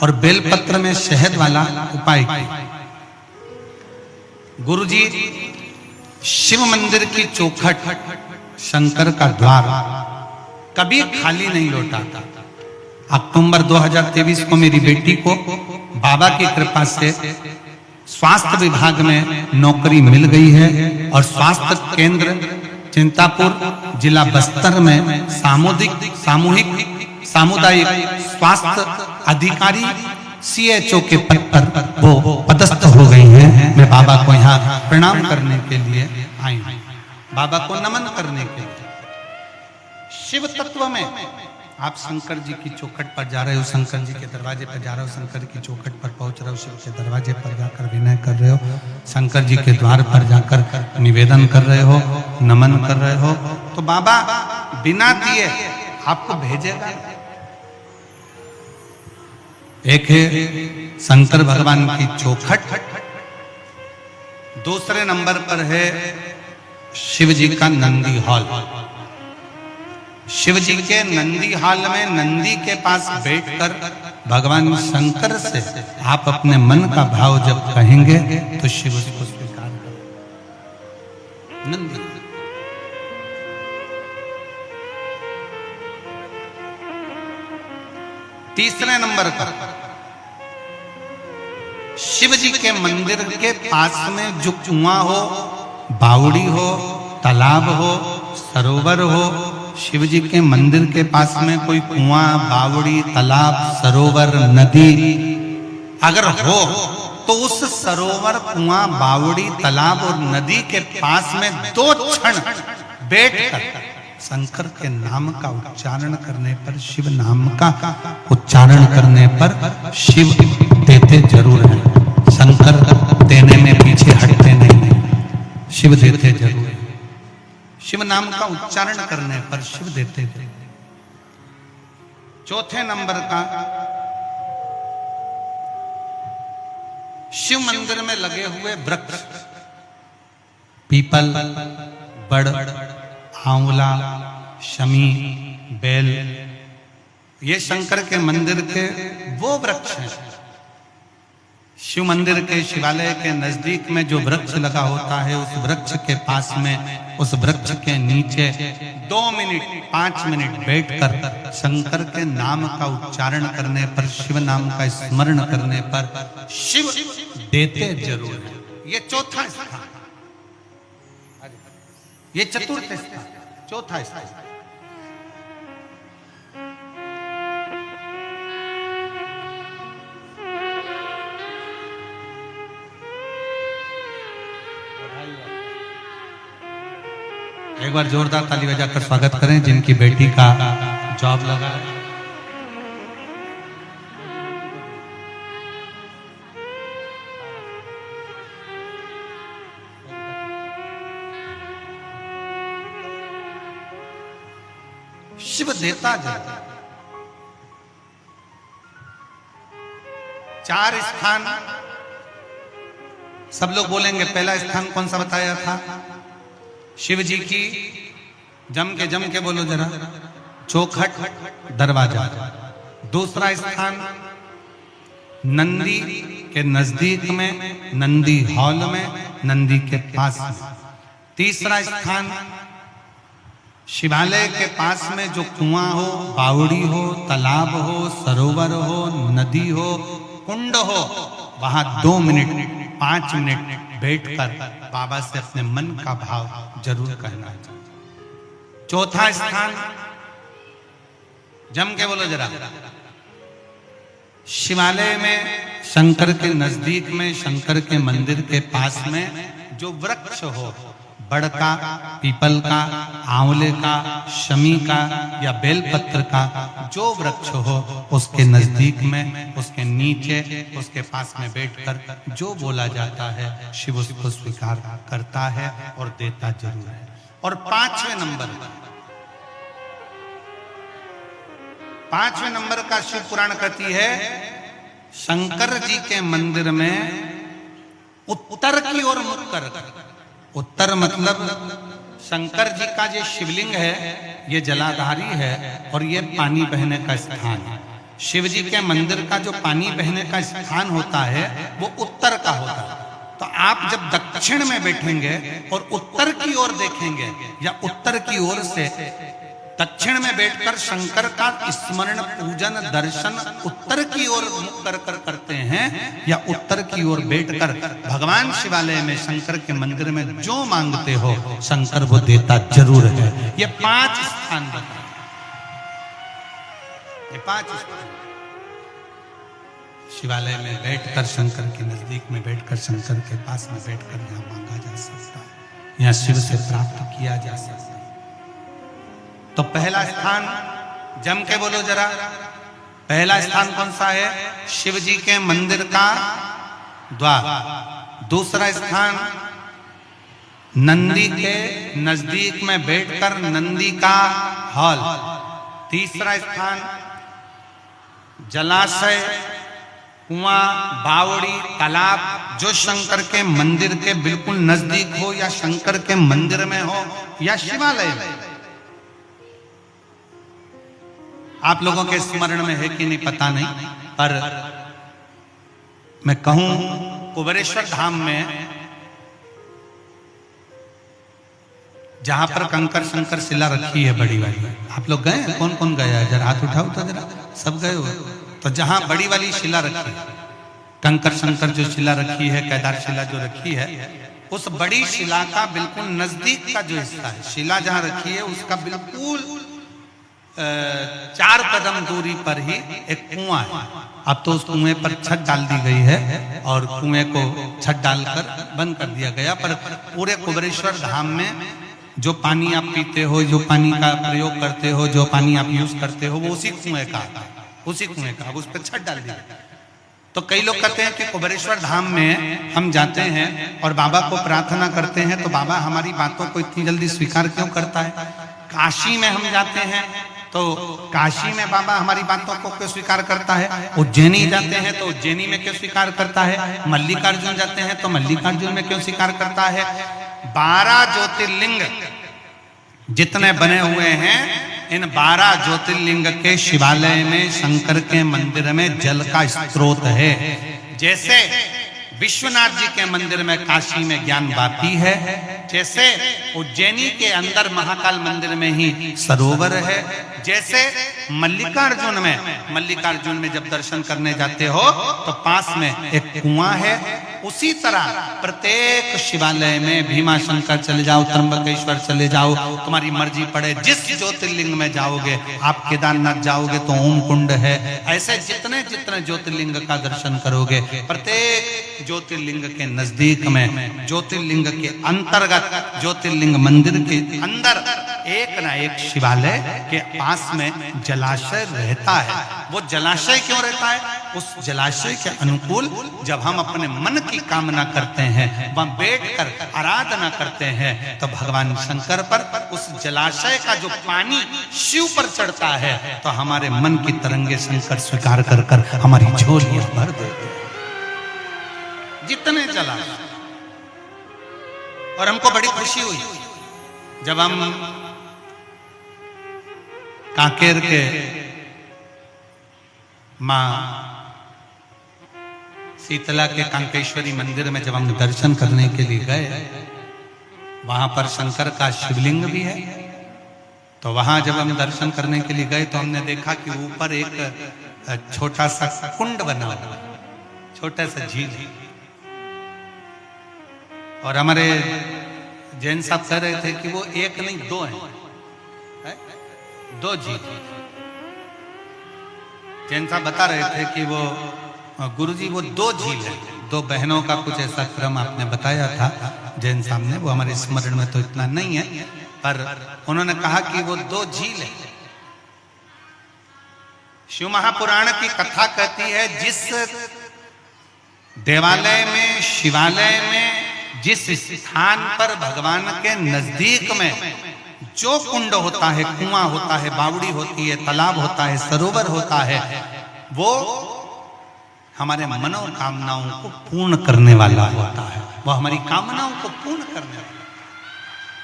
और बेलपत्र में शहद वाला उपाय किया। गुरुजी शिव मंदिर की चौखट, शंकर का द्वार कभी खाली नहीं लौटाता। अक्टूबर 2023 को मेरी बेटी को बाबा की कृपा से स्वास्थ्य विभाग में नौकरी मिल गई है और स्वास्थ्य केंद्र चिंतापुर जिला बस्तर में सामुदायिक स्वास्थ्य अधिकारी CHO के पद पर वो पदस्थ हो गई हैं। मैं बाबा को यहाँ प्रणाम करने के लिए आई हूँ, बाबा को नमन करने के लिए। शिव तत्व में आप शंकर जी की चौखट पर जा रहे हो, शंकर जी के दरवाजे पर जा रहे हो, शंकर की चौखट पर पहुंच रहे हो, शिव के दरवाजे पर जाकर विनय कर रहे हो, शंकर जी के द्वार पर जाकर निवेदन कर रहे हो, नमन कर रहे हो, तो बाबा बिना दिए आपको भेजेगा। एक है शंकर भगवान की चौखट, दूसरे नंबर पर है शिव जी का नंदी हॉल। शिव जी के नंदी हॉल में नंदी के पास बैठकर भगवान शंकर से आप अपने मन का भाव जब कहेंगे तो शिव उसको स्वीकार करें। नंदी तीसरे नंबर पर शिव जी के मंदिर के पास में जो कुआं हो, बावड़ी हो, तालाब हो, सरोवर हो, शिव जी के मंदिर के पास में कोई कुआं, बावड़ी, तालाब, सरोवर, नदी अगर हो तो उस सरोवर, कुआं, बावड़ी, तालाब और नदी के पास में 2 क्षण बैठकर शंकर के नाम का उच्चारण करने पर, शिव नाम का उच्चारण करने पर शिव देते जरूर हैं। शंकर देने में पीछे हटते नहीं, शिव देते जरूर हैं। शिव नाम का उच्चारण करने पर शिव देते थे। चौथे नंबर का शिव मंदिर में लगे हुए वृक्ष, पीपल, बड़, आंवला, शमी, बेल, ये शंकर के मंदिर के वो वृक्ष हैं। शिव मंदिर के शिवालय के नजदीक में जो वृक्ष लगा होता है, उस वृक्ष के पास में, उस वृक्ष के नीचे 2 मिनट 5 मिनट बैठकर शंकर के नाम का उच्चारण करने पर, शिव नाम का स्मरण करने पर शिव देते जरूर है। ये चौथा स्थान, ये चतुर्थ स्थान, चौथा स्थान। एक बार जोरदार ताली बजाकर स्वागत करें जिनकी बेटी का जॉब लगा है। शिव देता जाता, 4 स्थान सब लोग बोलेंगे। पहला स्थान कौन सा बताया था? शिव जी की, जम के बोलो जरा, चौखट दरवाजा। दूसरा स्थान नंदी के नजदीक में, नंदी हॉल में, नंदी के पास में। तीसरा स्थान शिवालय के पास में जो कुआं हो, बावड़ी हो, तालाब हो, सरोवर हो, नदी हो, कुंड हो, वहां 2 मिनट 5 मिनट बैठकर बाबा से अपने मन का भाव जरूर कहना चाहिए। चौथा स्थान, जम के बोलो जरा, शिवालय में शंकर के नजदीक में, शंकर के मंदिर के पास में जो वृक्ष हो, बड़ का, पीपल का, आंवले का, शमी का या बेलपत्र का जो वृक्ष हो, उसके नजदीक में, उसके नीचे, उसके पास में बैठकर जो बोला जाता है शिव उसको स्वीकार करता है और देता जरूर है। और 5वें नंबर का शिव पुराण कहती है, शंकर जी के मंदिर में उत्तर की ओर मुख कर, उत्तर मतलब शंकर जी का जो शिवलिंग है ये जलाधारी है और ये पानी बहने का स्थान है। शिव जी के मंदिर का जो पानी बहने का स्थान होता है वो उत्तर का होता है। तो आप जब दक्षिण में बैठेंगे और उत्तर की ओर देखेंगे या उत्तर की ओर से दक्षिण में बैठकर शंकर का स्मरण, पूजन, दर्शन उत्तर की ओर मुख कर करते हैं या उत्तर की ओर बैठकर भगवान शिवालय में, शंकर के मंदिर में जो मांगते हो शंकर वो देता जरूर है। ये 5 स्थान बताए, ये 5 स्थान शिवालय में बैठकर, शंकर के नजदीक में बैठकर, शंकर के पास में बैठकर यहाँ मांगा जा सकता है, यहाँ शिव से प्राप्त किया जा सकता है। तो पहला स्थान, जम के बोलो जरा, पहला स्थान कौन सा है? शिव जी के मंदिर का द्वार। दूसरा स्थान नंदी के नजदीक में बैठकर नंदी का हॉल। तीसरा स्थान जलाशय, कुआं, बावड़ी, तालाब जो शंकर के मंदिर के बिल्कुल नजदीक हो या शंकर के मंदिर में हो या शिवालय में। आप लोगों के स्मरण में है कि नहीं पता नहीं, पर मैं कहूं कुबेरेश्वर धाम में जहां पर कंकर शंकर शिला रखी है बड़ी वाली, आप लोग गए? कौन कौन गया है? जरा हाथ उठाओ तो जरा, सब गए हो? तो जहां बड़ी वाली शिला रखी है, कंकर शंकर जो शिला रखी है, केदार शिला जो रखी है, उस बड़ी शिला का बिल्कुल नजदीक का जो हिस्सा है, शिला जहां रखी है उसका बिल्कुल 4 कदम दूरी पर ही एक कुआं है। अब तो उस कुएं पर छत डाल दी गई है और कुएं को छत डालकर बंद कर दिया गया, पर पूरे कुबेरेश्वर धाम में जो पानी आप पीते हो, जो पानी का प्रयोग करते हो, जो पानी आप यूज करते हो, वो उसी कुएं का, उसी कुएं का, उस पर छत डाल दी गई। तो कई लोग कहते हैं कि कुबेरेश्वर धाम में हम जाते हैं और बाबा को प्रार्थना करते हैं तो बाबा हमारी बातों को इतनी जल्दी स्वीकार क्यों करता है? काशी में हम जाते हैं तो काशी में बाबा हमारी बातों को क्यों स्वीकार करता है? उज्जैनी जाते हैं तो उज्जैनी में क्यों स्वीकार करता है? मल्लिकार्जुन जाते हैं तो मल्लिकार्जुन में क्यों स्वीकार करता है? 12 ज्योतिर्लिंग जितने बने हुए हैं, इन 12 ज्योतिर्लिंग के शिवालय में, शंकर के मंदिर में जल का स्रोत है। जैसे विश्वनाथ जी के मंदिर में, काशी में ज्ञान वापी है, जैसे उज्जैनी के अंदर महाकाल मंदिर में ही सरोवर है, जैसे मल्लिकार्जुन में जब दर्शन करने जाते हो तो पास में एक कुआं है, उसी तरह प्रत्येक शिवालय में भीमाशंकर चले जाओ, त्र्यंबकेश्वर चले जाओ, तुम्हारी मर्जी पड़े जिस ज्योतिर्लिंग में जाओगे, आप केदारनाथ जाओगे तो ओम कुंड है, ऐसे जितने जितने ज्योतिर्लिंग का दर्शन करोगे, प्रत्येक ज्योतिर्लिंग के नजदीक में, ज्योतिर्लिंग के अंतर्गत, ज्योतिर्लिंग मंदिर के अंदर एक ना एक शिवालय के पास में जलाशय रहता है। वो जलाशय क्यों रहता है? उस जलाशय के अनुकूल जब हम अपने मन की कामना करते हैं, वहां बैठकर आराधना करते हैं, तो भगवान शंकर पर उस जलाशय का जो पानी शिव पर चढ़ता है तो हमारे मन की तरंगे शंकर स्वीकार कर हमारी झोलियां भर देते हैं। जितने चला। और हमको बड़ी खुशी हुई जब हम कांकेर के मां शीतला के कांकेश्वरी मंदिर में जब हम दर्शन करने के लिए गए, वहां पर शंकर का शिवलिंग भी है। तो वहां जब हम दर्शन करने के लिए गए तो हमने देखा कि ऊपर एक छोटा सा कुंड बना हुआ, छोटा सा झील। और हमारे जैन साहब कह रहे थे कि वो एक नहीं दो है, दो झील। जैन साहब बता रहे थे कि वो गुरुजी वो दो झील है, दो बहनों का कुछ ऐसा क्रम आपने बताया था जैन साहब ने, वो हमारे स्मरण में तो इतना नहीं है, पर उन्होंने कहा कि वो दो झील है। शिव महापुराण की कथा कहती है जिस देवालय में, शिवालय में, जिस स्थान पर भगवान के नजदीक में जो कुंड होता है, कुआं होता है, बावड़ी होती है, तालाब होता है, सरोवर होता है, वो हमारे मनोकामनाओं को पूर्ण करने वाला होता है, वो हमारी कामनाओं को पूर्ण करने वाला।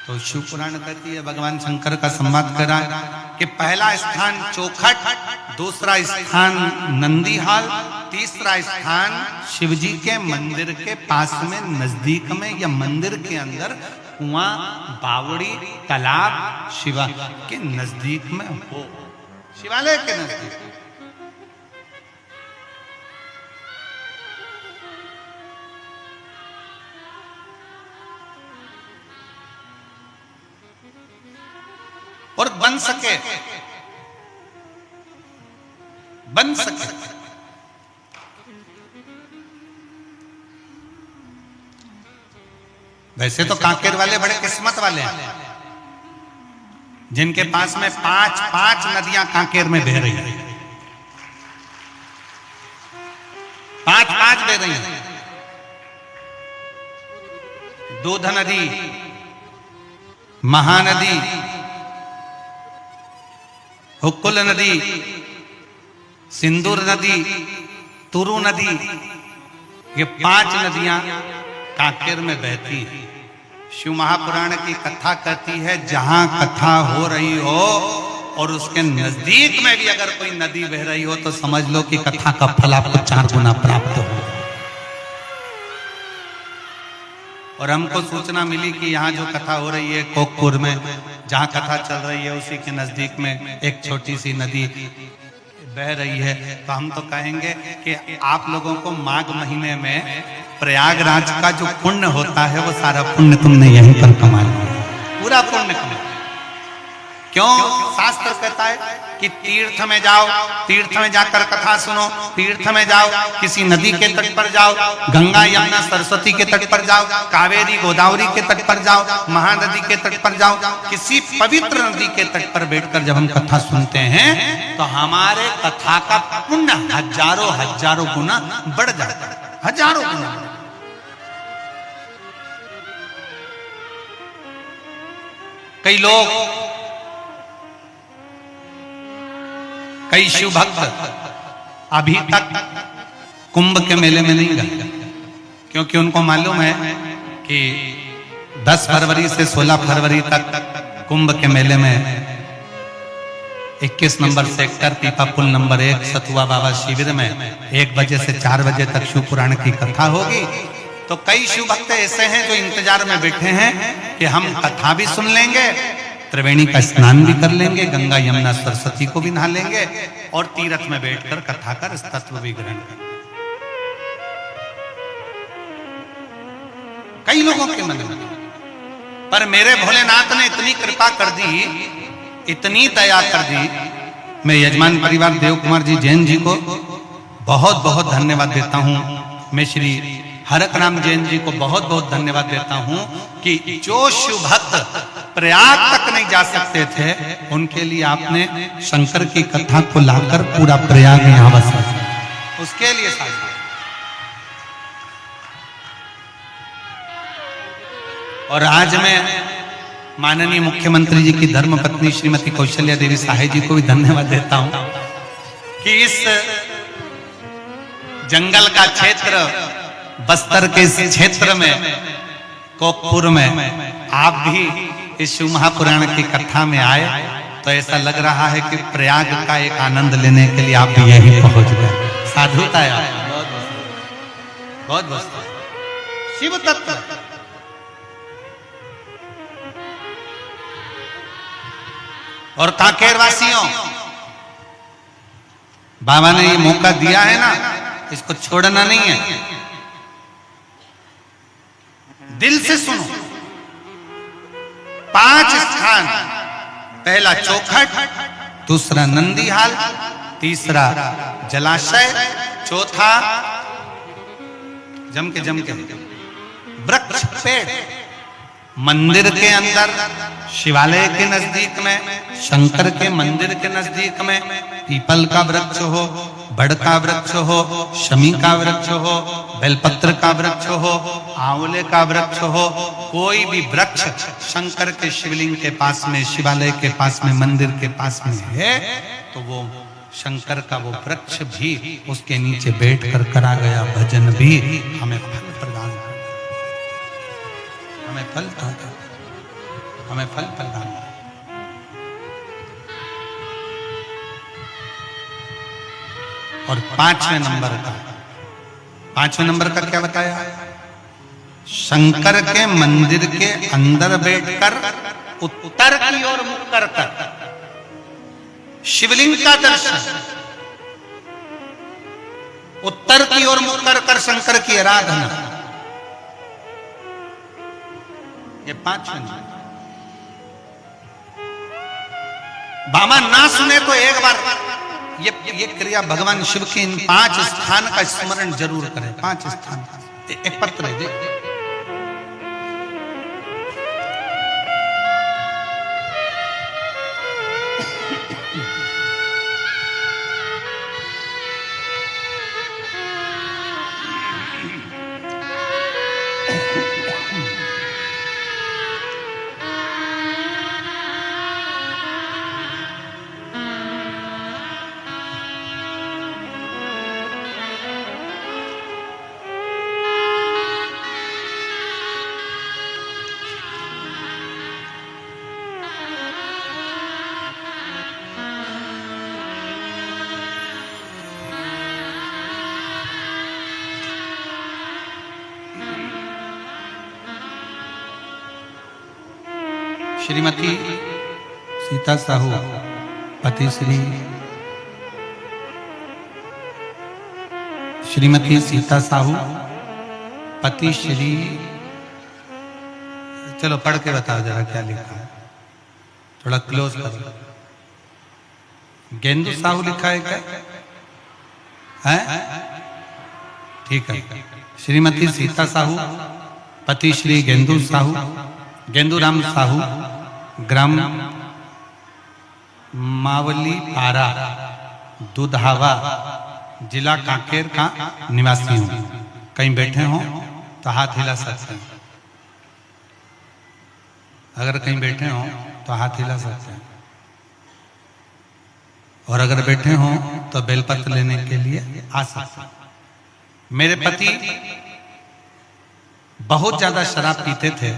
तो शिव पुराण कहती है, भगवान शंकर का संवाद करा कि पहला स्थान चौखट, दूसरा स्थान नंदीहाल, तीसरा स्थान शिवजी के मंदिर के पास में, नजदीक में या मंदिर के अंदर कुआं, बावड़ी, तालाब शिवा के नजदीक में हो, शिवालय के नजदीक। और बन सके, बन सके। वैसे तो कांकेर वाले बड़े किस्मत वाले हैं जिनके पास में 5 नदियां कांकेर में बह रही हैं, 5 बह रही हैं। दूध नदी, महानदी, हुक्कुल नदी, सिंदूर नदी, तुरु नदी, ये 5 नदियां कांकेर में बहती है। शिव महापुराण की कथा कहती है जहां कथा हो रही हो और उसके नजदीक में भी अगर कोई नदी बह रही हो तो समझ लो कि कथा का फल आपको 4 गुना प्राप्त हो। और हमको सूचना मिली कि यहाँ जो कथा हो रही है कोकपुर में, जहाँ कथा चल रही है उसी के नजदीक में एक छोटी सी नदी बह रही है। तो हम तो कहेंगे कि आप लोगों को माघ महीने में प्रयागराज का जो पुण्य होता है वो सारा पुण्य तुमने यहीं पर कमा लिया, पूरा पुण्य कमा। क्यों? शास्त्र कहता है कि तीर्थ में जाओ, तीर्थ में जाकर कथा सुनो, तीर्थ में जाओ, किसी नदी के तट पर जाओ, गंगा यमुना सरस्वती के तट पर जाओ, कावेरी गोदावरी के तट पर जाओ, महानदी के तट पर जाओ, किसी पवित्र नदी के तट पर बैठकर जब हम कथा सुनते हैं तो हमारे कथा का पुण्य हजारों गुना बढ़ जाता है, हजारों गुना। कई लोग, कई शिव भक्त अभी तक कुंभ के मेले में नहीं गए, क्योंकि उनको मालूम है कि 10 फरवरी से 16 फरवरी तक कुंभ के मेले में 21 नंबर सेक्टर पीपा पुल नंबर 1 सतुआ बाबा शिविर में 1 बजे से 4 बजे तक शिव पुराण की कथा होगी। तो कई शिव भक्त ऐसे हैं जो इंतजार में बैठे हैं कि हम कथा भी सुन लेंगे, त्रिवेणी का स्नान भी कर लेंगे, गंगा यमुना सरस्वती को भी नहा लेंगे और तीर्थ में बैठकर कथा का तत्व भी ग्रहण करेंगे। कई लोगों के मन में, पर मेरे भोलेनाथ ने इतनी कृपा कर दी, इतनी दया कर दी। मैं यजमान परिवार देव कुमार जी जैन जी को बहुत बहुत धन्यवाद देता हूं। मैं श्री हरक राम जैन जी को बहुत बहुत धन्यवाद देता हूं कि जो शिव भक्त प्रयाग तक नहीं जा सकते थे उनके लिए आपने शंकर की कथा को लाकर पूरा प्रयाग यहां बसा, उसके लिए साथ। और आज मैं माननीय मुख्यमंत्री जी की धर्मपत्नी श्रीमती कौशल्या देवी साहे जी को भी धन्यवाद देता हूं कि इस जंगल का क्षेत्र बस्तर के इस क्षेत्र में कोकपुर में आप भी इस शिव महापुराण की कथा में आए तो ऐसा लग रहा है कि प्रयाग का एक आनंद लेने के लिए आप भी यहीं पहुंच गए। साधुता है बहुत बहुत शिव तत्व। और कांकेर वासियों, बाबा ने ये मौका दिया है ना, इसको छोड़ना नहीं है। दिल से सुनो। 5 स्थान, पहला चौखट, दूसरा नंदीहाल, तीसरा जलाशय, चौथा जम के वृक्ष पेड़। मंदिर के अंदर, शिवालय के नजदीक में, शंकर के मंदिर के नजदीक में पीपल का वृक्ष हो, बड़ का वृक्ष हो, शमी का वृक्ष हो, बेलपत्र का वृक्ष हो, आंवले का वृक्ष हो, कोई भी वृक्ष शंकर के शिवलिंग के पास में, शिवालय के पास में, मंदिर के पास में है तो वो शंकर का वो वृक्ष भी उसके नीचे बैठकर करा गया भजन भी हमें फल प्रदान कर, हमें फल प्रदान। और 5वें नंबर का क्या बताया? शंकर के मंदिर के अंदर बैठकर उत्तर की ओर मुख कर शिवलिंग का दर्शन, उत्तर की ओर मुख कर शंकर की आराधना। ये 5वें। बाबा ना सुने तो एक बार ये क्रिया भगवान शिव के इन 5 स्थान का स्मरण जरूर करें। 5 स्थान एक पत्र है। श्रीमती सीता साहू पति श्रीमती सीता साहू पति श्री, चलो पढ़ के बताओ जरा क्या लिखा है, थोड़ा क्लोज करो। गेंदू साहू लिखा है क्या है? ठीक है। श्रीमती सीता साहू पति श्री गेंदू साहू, गेंदूराम साहू, ग्राम मावली पारा, दुधावा, जिला कांकेर का निवासी हूं। कहीं बैठे हो तो हाथ हिला सकते हैं। अगर कहीं बैठे हो तो हाथ हिला सकते हैं। और अगर बैठे हो तो बेलपत्र लेने के लिए आ सकते हैं। मेरे पति बहुत ज्यादा शराब पीते थे।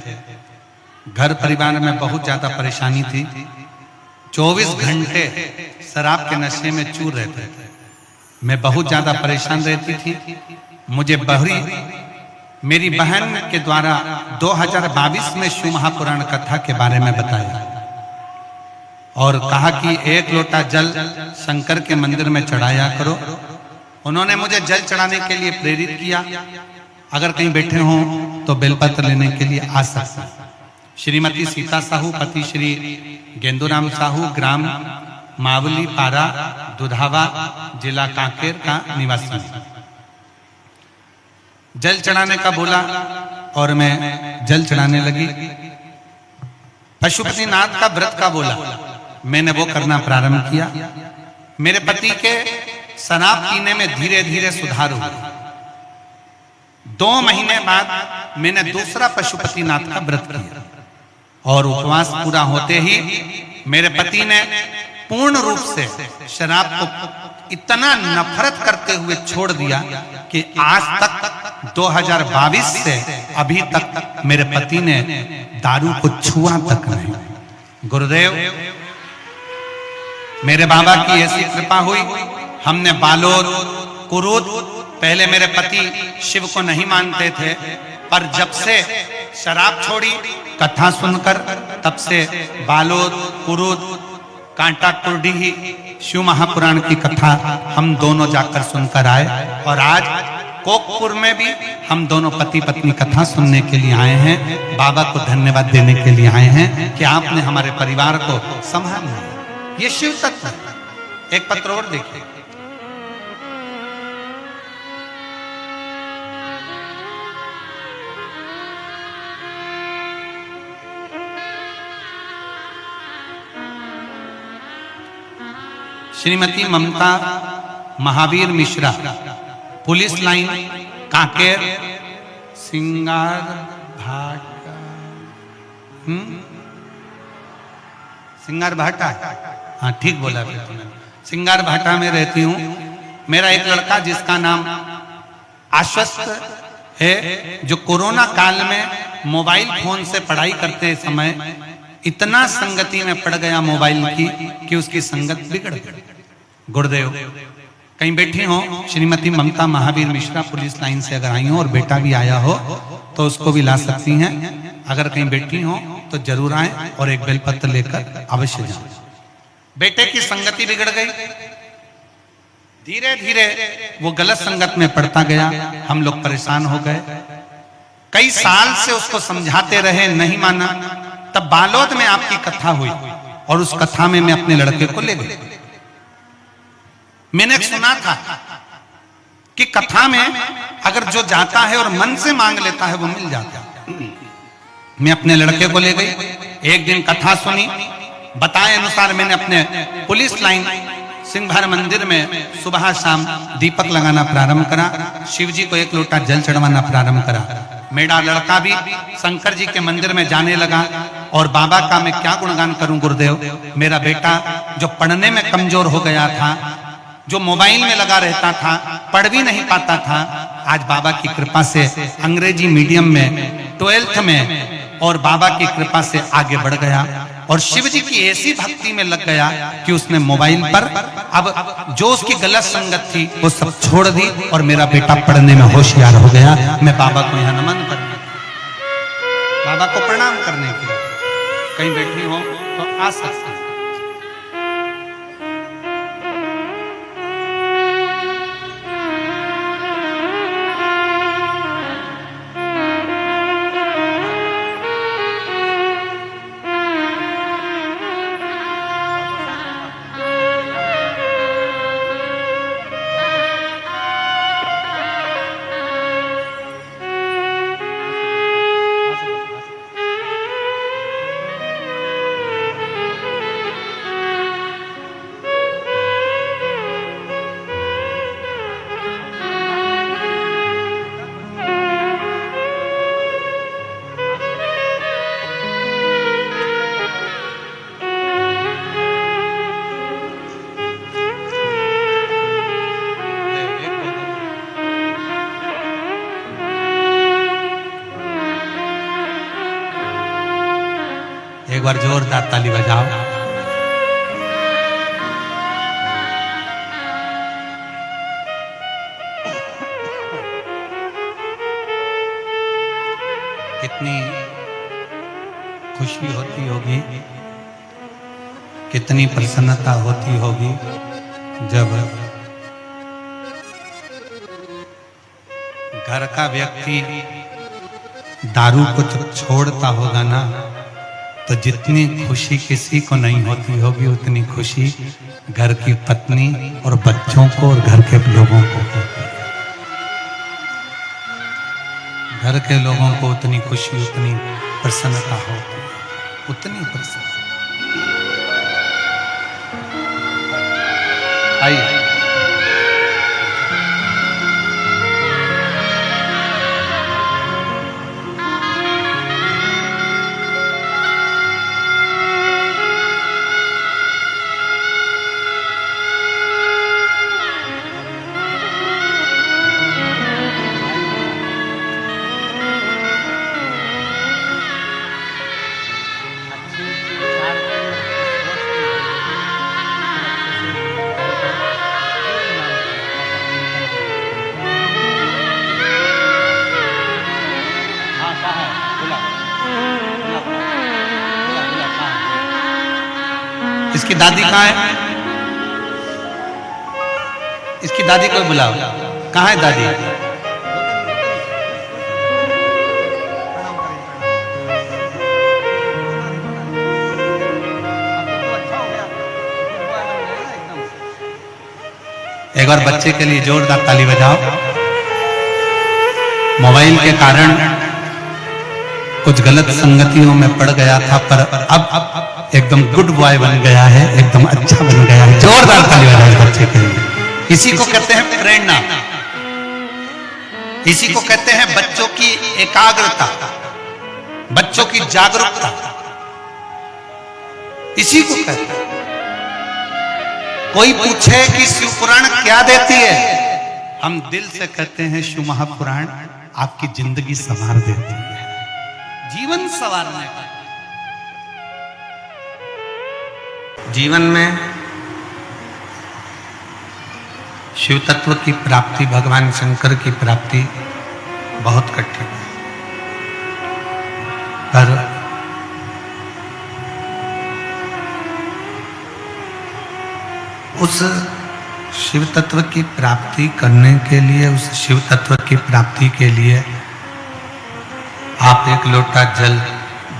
घर परिवार में बहुत ज्यादा परेशानी थी। 24 घंटे शराब के नशे में चूर रहते थे। मैं बहुत ज्यादा परेशान रहती थी। मुझे मेरी बहन के द्वारा 2022 में शिव महापुराण कथा के बारे में बताया और कहा कि 1 लोटा जल शंकर के मंदिर में चढ़ाया करो। उन्होंने मुझे जल चढ़ाने के लिए प्रेरित किया। अगर कहीं बैठे हो तो बेलपत्र लेने के लिए आ सकते हैं। श्रीमती सीता साहू पति श्री गेंदूराम साहू, ग्राम मावली पारा, दुधावा, जिला कांकेर का निवासी। जल चढ़ाने का बोला और मैं जल चढ़ाने लगी। पशुपतिनाथ का व्रत का बोला, मैंने वो करना प्रारंभ किया। मेरे पति के शराब पीने में धीरे धीरे सुधार हुआ। 2 महीने बाद मैंने दूसरा पशुपतिनाथ का व्रत किया और उपवास पूरा होते ही मेरे पति ने पूर्ण रूप से शराब को इतना नफरत करते हुए छोड़ दिया कि आज तक 2022 से अभी तक मेरे पति ने दारू को छुआ तक नहीं। गुरुदेव, मेरे बाबा की ऐसी कृपा हुई, हमने बालोद कुरूद, पहले मेरे पति शिव को नहीं मानते थे, पर जब से शराब छोड़ी कथा सुनकर, तब से बालोद कुरूद कांटा कुर्डी शिव महापुराण की कथा हम दोनों जाकर सुनकर आए, और आज कोकपुर में भी हम दोनों पति पत्नी कथा सुनने के लिए आए हैं। बाबा को धन्यवाद देने के लिए आए हैं कि आपने हमारे परिवार को संभाला। ये शिव तत्व है। एक पत्र और देखिए, श्रीमती ममता महावीर मिश्रा, पुलिस लाइन, कांकेर, सिंगार भाटा, सिंगार भाटा, हाँ ठीक बोला फिर तुमने, सिंगार भाटा में रहती हूँ। मेरा एक लड़का जिसका नाम आश्वस्त है, जो कोरोना काल में मोबाइल फोन से पढ़ाई करते समय इतना संगति में पड़ गया मोबाइल की कि उसकी संगत बिगड़ गई। गुरुदेव, कहीं बैठी हो श्रीमती ममता महावीर मिश्रा, पुलिस लाइन से अगर आई हो और बेटा भी आया हो तो उसको भी ला सकती हैं। अगर कहीं बैठी हो तो जरूर आए और एक बेलपत्र लेकर अवश्य जाए। बेटे की संगति बिगड़ गई, धीरे धीरे वो गलत संगत में पड़ता गया, हम लोग परेशान हो गए। कई साल से उसको समझाते रहे, नहीं माना। तब बालोद में आपकी कथा हुई और उस कथा में मैं अपने लड़के को ले गया। मैंने सुना था कि कथा में अगर जो जाता है और मन से मांग लेता है वो मिल जाता है। मैं अपने लड़के को ले गई, एक दिन कथा सुनी, बताए अनुसार मैंने अपने पुलिस लाइन सिंह भर मंदिर में सुबह शाम दीपक लगाना प्रारंभ करा, शिव जी को एक लोटा जल चढ़वाना प्रारंभ करा। मेरा लड़का भी शंकर जी के मंदिर में जाने लगा, और बाबा का मैं क्या गुणगान करूं गुरुदेव। मेरा बेटा जो पढ़ने में कमजोर हो गया था, जो मोबाइल में लगा रहता था, पढ़ भी नहीं पाता था, आज बाबा की कृपा से अंग्रेजी मीडियम में 12th में, और बाबा की कृपा से आगे बढ़ गया और शिव जी की ऐसी भक्ति में लग गया कि उसने मोबाइल पर अब जो उसकी गलत संगत थी वो सब छोड़ दी, और मेरा बेटा पढ़ने में होशियार हो गया। मैं बाबा को यहाँ नमन करने, बाबा को प्रणाम करने के लिए कहीं बैठी हो तो आ सकते हैं। एक बार जोरदार ताली बजाओ। कितनी खुशी होती होगी, कितनी प्रसन्नता होती होगी जब घर का व्यक्ति दारू को जब छोड़ता होगा ना, तो जितनी खुशी किसी को नहीं होती होगी उतनी खुशी घर की पत्नी और बच्चों को और घर के लोगों को होती है। घर के लोगों को उतनी खुशी, उतनी प्रसन्नता होती है, उतनी प्रसन्नता। आइए इसकी दादी कहाँ है? इसकी दादी को बुलाओ। कहाँ है दादी? एक बार बच्चे के लिए जोरदार ताली बजाओ। मोबाइल के कारण कुछ गलत संगतियों में पड़ गया था, पर अब एकदम गुड बॉय बन गया है, एकदम अच्छा बन गया है। जोरदार ताली बजाओ बच्चे के लिए। इसी को कहते हैं प्रेरणा, इसी को कहते हैं बच्चों की एकाग्रता, बच्चों की जागरूकता, इसी को कहते हैं। कोई पूछे कि शिव पुराण क्या देती है, हम दिल से कहते हैं शिव महापुराण आपकी जिंदगी संवार देती है, जीवन संवारने का। जीवन में शिव तत्व की प्राप्ति, भगवान शंकर की प्राप्ति बहुत कठिन है, पर उस शिव तत्व की प्राप्ति करने के लिए, उस शिव तत्व की प्राप्ति के लिए आप एक लोटा जल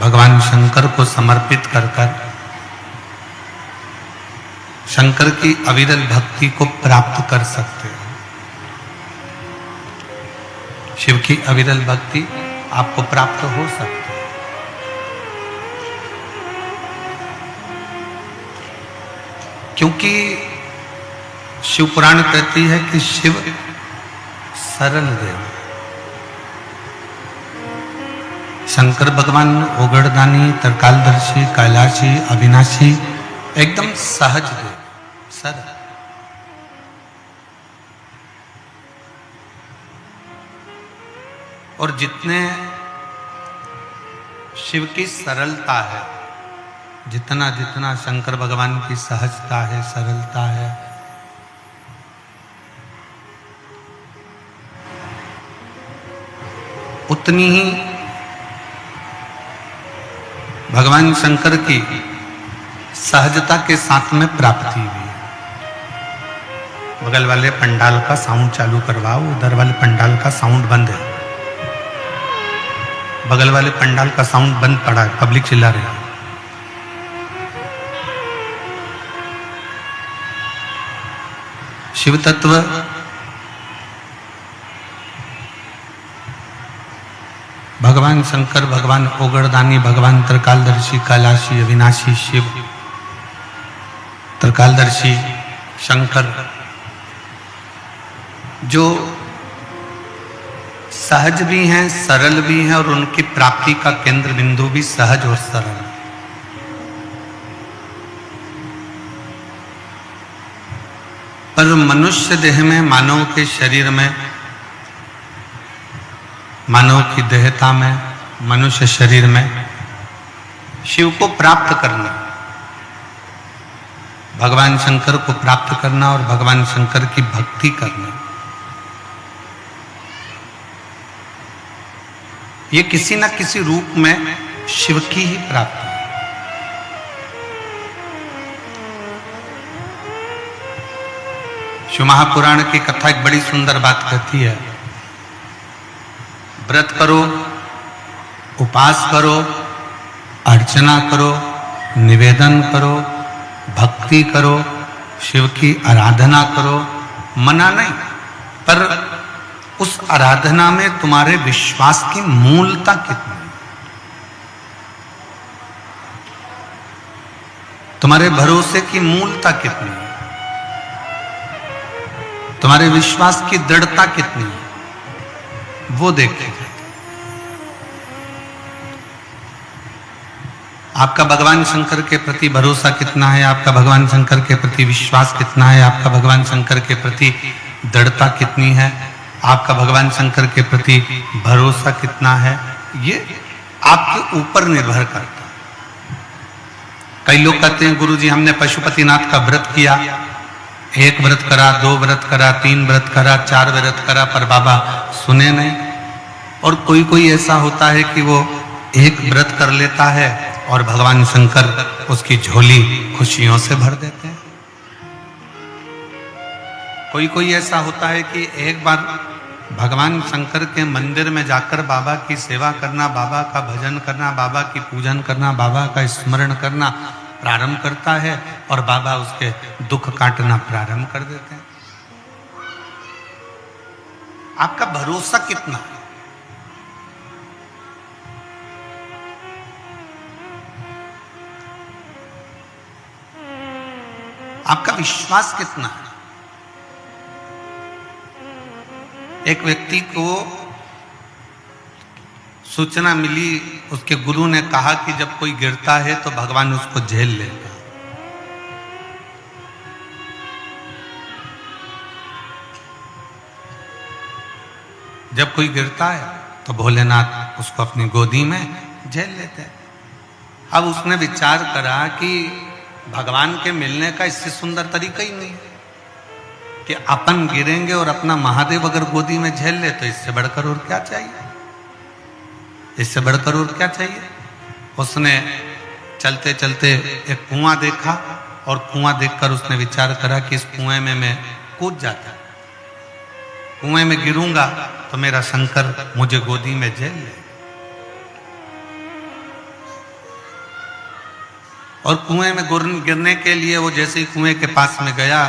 भगवान शंकर को समर्पित कर कर शंकर की अविरल भक्ति को प्राप्त कर सकते हो। शिव की अविरल भक्ति आपको प्राप्त हो सकती है। क्योंकि शिव पुराण कहती है कि शिव सरल देव, शंकर भगवान ओगड़दानी, तरकालदर्शी, कैलाशी, अविनाशी, एकदम सहज देव, सरल। और जितने शिव की सरलता है, जितना जितना शंकर भगवान की सहजता है, सरलता है, उतनी ही भगवान शंकर की सहजता के साथ में प्राप्ति भी है। बगल वाले पंडाल का साउंड चालू करवाओ, उधर वाले पंडाल का साउंड बंद है। बगल वाले पंडाल का साउंड बंद पड़ा है, पब्लिक चिल्ला रही है। शिव तत्व भगवान शंकर, भगवान ओगड़दानी, भगवान तरकालदर्शी, कैलाशी, अविनाशी शिव, तरकालदर्शी शंकर, जो सहज भी हैं, सरल भी हैं, और उनकी प्राप्ति का केंद्र बिंदु भी सहज और सरल। पर मनुष्य देह में, मानव के शरीर में, मानव की देहता में, मनुष्य शरीर में शिव को प्राप्त करना, भगवान शंकर को प्राप्त करना और भगवान शंकर की भक्ति करना, ये किसी न किसी रूप में शिव की ही प्राप्ति है। शिव महापुराण की कथा एक बड़ी सुंदर बात कहती है, व्रत करो, उपास करो, अर्चना करो, निवेदन करो, भक्ति करो, शिव की आराधना करो, मना नहीं, पर उस आराधना में तुम्हारे विश्वास की मूलता कितनी है, तुम्हारे भरोसे की मूलता कितनी है, तुम्हारे विश्वास की दृढ़ता कितनी है, वो देखिए। आपका भगवान शंकर के प्रति भरोसा कितना है, आपका भगवान शंकर के प्रति विश्वास कितना है, आपका भगवान शंकर के प्रति दृढ़ता कितनी है, आपका भगवान शंकर के प्रति भरोसा कितना है, ये आपके ऊपर निर्भर करता है। कई लोग कहते हैं गुरुजी हमने पशुपतिनाथ का व्रत किया, एक व्रत करा, 2 व्रत करा, 3 व्रत करा, 4 व्रत करा, पर बाबा सुने नहीं। और कोई कोई ऐसा होता है कि वो एक व्रत कर लेता है और भगवान शंकर उसकी झोली खुशियों से भर देते हैं। कोई कोई ऐसा होता है कि एक बार भगवान शंकर के मंदिर में जाकर बाबा की सेवा करना, बाबा का भजन करना, बाबा की पूजन करना, बाबा का स्मरण करना प्रारंभ करता है और बाबा उसके दुख काटना प्रारंभ कर देते हैं। आपका भरोसा कितना है? आपका विश्वास कितना है? एक व्यक्ति को सूचना मिली, उसके गुरु ने कहा कि जब कोई गिरता है तो भगवान उसको झेल लेगा। जब कोई गिरता है तो भोलेनाथ उसको अपनी गोदी में झेल लेते हैं। अब उसने विचार करा कि भगवान के मिलने का इससे सुंदर तरीका ही नहीं कि अपन गिरेंगे और अपना महादेव अगर गोदी में झेल ले तो इससे बढ़कर और क्या चाहिए? इससे बढ़कर और क्या चाहिए? उसने चलते चलते एक कुआं देखा और कुआं देखकर उसने विचार करा कि इस कुएं में मैं कूद जाता, कुएं में गिरूंगा तो मेरा शंकर मुझे गोदी में झेल ले। और कुएं में गिरने के लिए वो जैसे ही कुएं के पास में गया,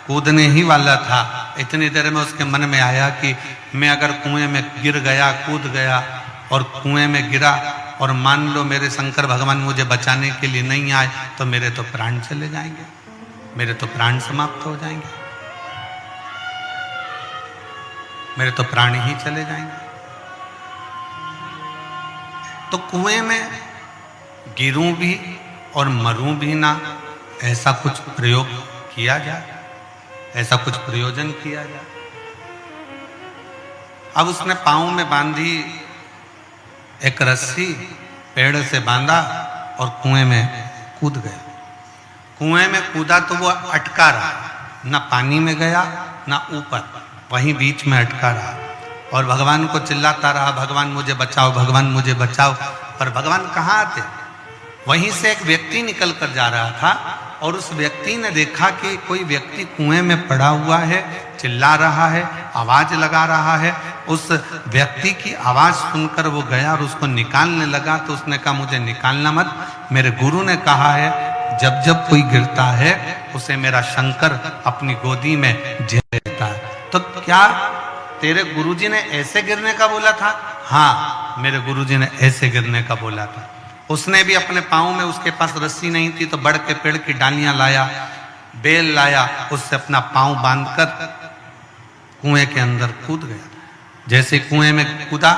कूदने ही वाला था, इतनी देर में उसके मन में आया कि मैं अगर कुएं में गिर गया, कूद गया और कुएं में गिरा और मान लो मेरे शंकर भगवान मुझे बचाने के लिए नहीं आए तो मेरे तो प्राण चले जाएंगे, मेरे तो प्राण समाप्त हो जाएंगे, मेरे तो प्राण ही चले जाएंगे। तो कुएं में गिरूं भी और मरूं भी ना, ऐसा कुछ प्रयोग किया जाए, ऐसा कुछ प्रयोजन किया जाए। अब उसने पांव में बांधी एक रस्सी, पेड़ से बांधा और कुएं में कूद गया। कुएं में कूदा तो वो अटका रहा, ना पानी में गया ना ऊपर, वहीं बीच में अटका रहा और भगवान को चिल्लाता रहा, भगवान मुझे बचाओ, भगवान मुझे बचाओ। पर भगवान कहाँ आते? वहीं से एक व्यक्ति निकल कर जा रहा था और उस व्यक्ति ने देखा कि कोई व्यक्ति कुएं में पड़ा हुआ है, चिल्ला रहा है, आवाज लगा रहा है। उस व्यक्ति की आवाज सुनकर वो गया और उसको निकालने लगा। तो उसने कहा मुझे निकालना मत, मेरे गुरु ने कहा है जब जब कोई गिरता है उसे मेरा शंकर अपनी गोदी में झेल लेता है। तो क्या तेरे गुरुजी ने ऐसे गिरने का बोला था? हाँ, मेरे गुरुजी ने ऐसे गिरने का बोला था। उसने भी अपने पाँव में, उसके पास रस्सी नहीं थी तो बड़ के पेड़ की डालियां लाया, बेल लाया, उससे अपना पाँव बांधकर कुएं के अंदर कूद गया। जैसे कुएं में कूदा,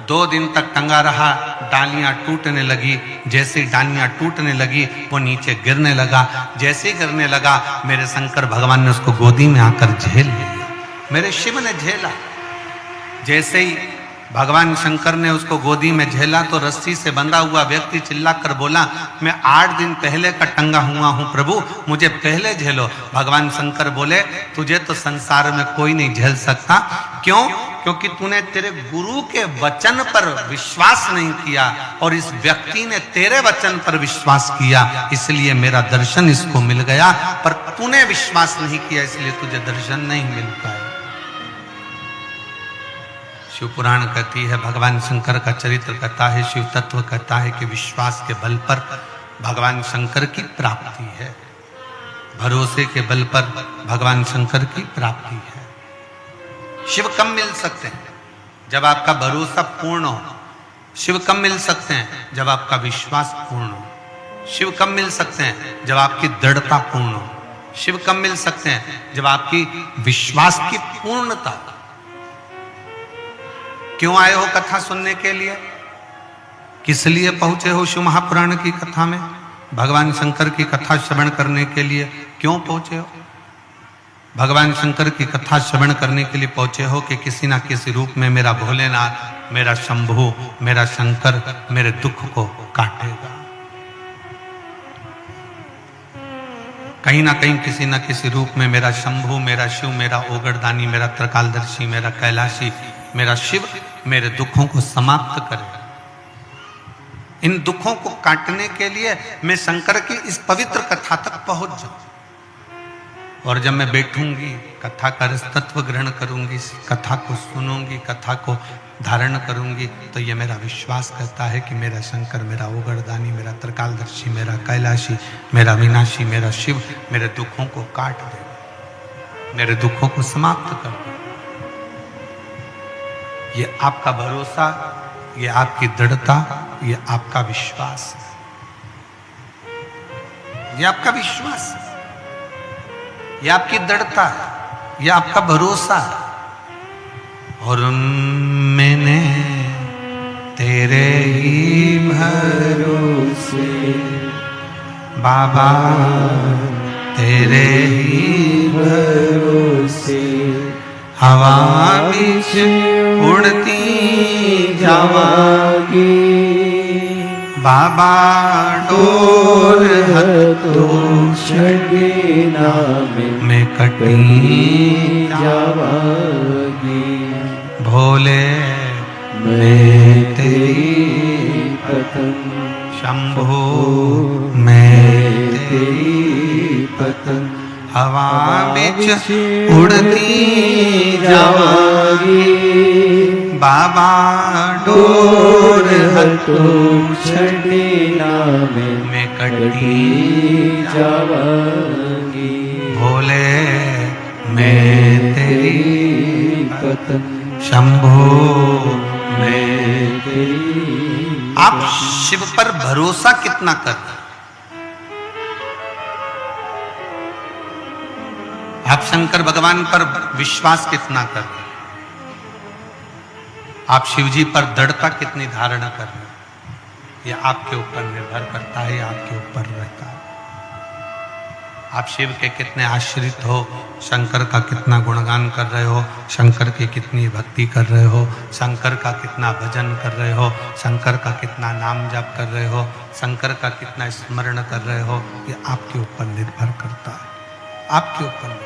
2 दिन तक टंगा रहा, डालियां टूटने लगी। जैसे डालियां टूटने लगी वो नीचे गिरने लगा। जैसे ही गिरने लगा मेरे शंकर भगवान ने उसको गोदी में आकर झेल लिया, मेरे शिव ने झेला। जैसे ही भगवान शंकर ने उसको गोदी में झेला तो रस्सी से बंधा हुआ व्यक्ति चिल्लाकर बोला, मैं 8 दिन पहले का टंगा हुआ हूं प्रभु, मुझे पहले झेलो। भगवान शंकर बोले, तुझे तो संसार में कोई नहीं झेल सकता। क्यों? क्योंकि तूने तेरे गुरु के वचन पर विश्वास नहीं किया और इस व्यक्ति ने तेरे वचन पर विश्वास किया, इसलिए मेरा दर्शन इसको मिल गया। पर तूने विश्वास नहीं किया इसलिए तुझे दर्शन नहीं मिल पाया। शिव पुराण कहती है, भगवान शंकर का चरित्र कहता है, शिव तत्व कहता है कि विश्वास के बल पर भगवान शंकर की प्राप्ति है, भरोसे के बल पर भगवान शंकर की प्राप्ति है। शिव कब मिल सकते हैं? जब आपका भरोसा पूर्ण हो। शिव कब मिल सकते हैं? जब आपका विश्वास पूर्ण हो। शिव कब मिल सकते हैं? जब आपकी दृढ़ता पूर्ण हो। शिव कब मिल सकते हैं? जब आपकी विश्वास की पूर्णता। क्यों आए हो कथा सुनने के लिए? किस लिए पहुंचे हो शिव महापुराण की कथा में? भगवान शंकर की कथा श्रवण करने के लिए क्यों पहुंचे हो? भगवान शंकर की कथा श्रवण करने के लिए पहुंचे हो कि किसी ना किसी रूप में मेरा भोलेनाथ, मेरा शंभु, मेरा शंकर मेरे दुख को काटेगा। कहीं ना कहीं किसी ना किसी रूप में मेरा शंभु, मेरा शिव, मेरा ओगरदानी, मेरा त्रिकालदर्शी, मेरा कैलाशी, मेरा शिव मेरे दुखों को समाप्त करे। इन दुखों को काटने के लिए मैं शंकर की इस पवित्र कथा तक पहुंच जाऊं। और जब मैं बैठूंगी, कथा का रस तत्व ग्रहण करूंगी, कथा को सुनूंगी, कथा को धारण करूंगी, तो ये मेरा विश्वास करता है कि मेरा शंकर, मेरा ओगरदानी, मेरा त्रिकालदर्शी, मेरा कैलाशी, मेरा विनाशी, मेरा शिव मेरे दुखों को काट देगा, मेरे दुखों को समाप्त कर देगा। ये आपका भरोसा, ये आपकी दृढ़ता, ये आपका विश्वास है, ये आपका विश्वास है, ये आपकी दृढ़ता है, ये आपका भरोसा है। और मैंने तेरे ही भरोसे बाबा, तेरे ही भरोसे हवा बीच उड़ती जावागी बाबा, डोर हतो छड़ना में कटी जावागी भोले, मैं तेरी पतंग शंभो, मैं तेरी पतंग हवा बिच उड़ती जावागी बाबा, डोर हतो छड़ना में कटी जावागी भोले, मैं तेरी पतंग शंभो, मैं तेरी। आप शिव पर भरोसा कितना करते, आप शंकर भगवान पर विश्वास कितना करते, आप शिव जी पर दृढ़ता कितनी धारणा कर रहे हैं, यह आपके ऊपर निर्भर करता है, आपके ऊपर रहता है। आप शिव के कितने आश्रित हो, शंकर का कितना गुणगान कर रहे हो, शंकर की कितनी भक्ति कर रहे हो, शंकर का कितना भजन कर रहे हो, शंकर का कितना नाम जाप कर रहे हो, शंकर का कितना स्मरण कर रहे हो, ये आपके ऊपर निर्भर करता है, आपके ऊपर।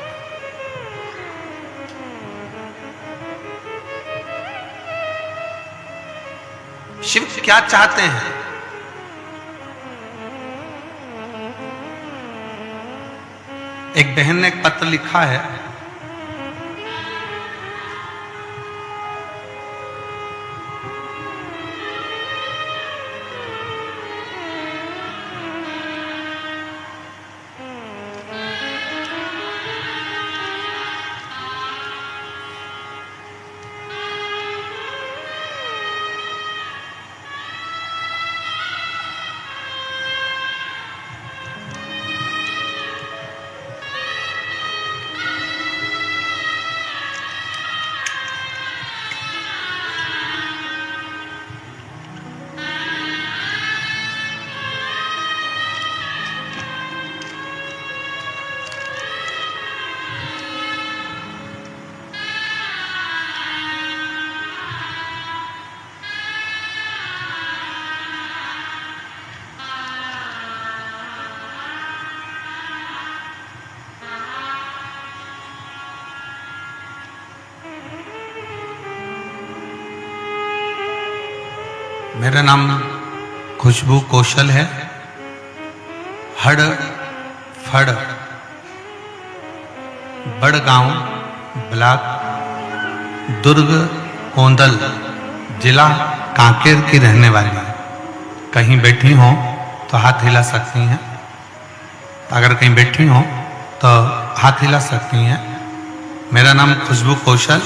शिव क्या चाहते हैं? एक बहन ने एक पत्र लिखा है, मेरा नाम खुशबू कौशल है। हड़ फड़ बड़गांव ब्लॉक दुर्ग कोंदल जिला कांकेर की रहने वाली है। कहीं बैठी हो तो हाथ हिला सकती हैं, अगर कहीं बैठी हो तो हाथ हिला सकती हैं। मेरा नाम खुशबू कौशल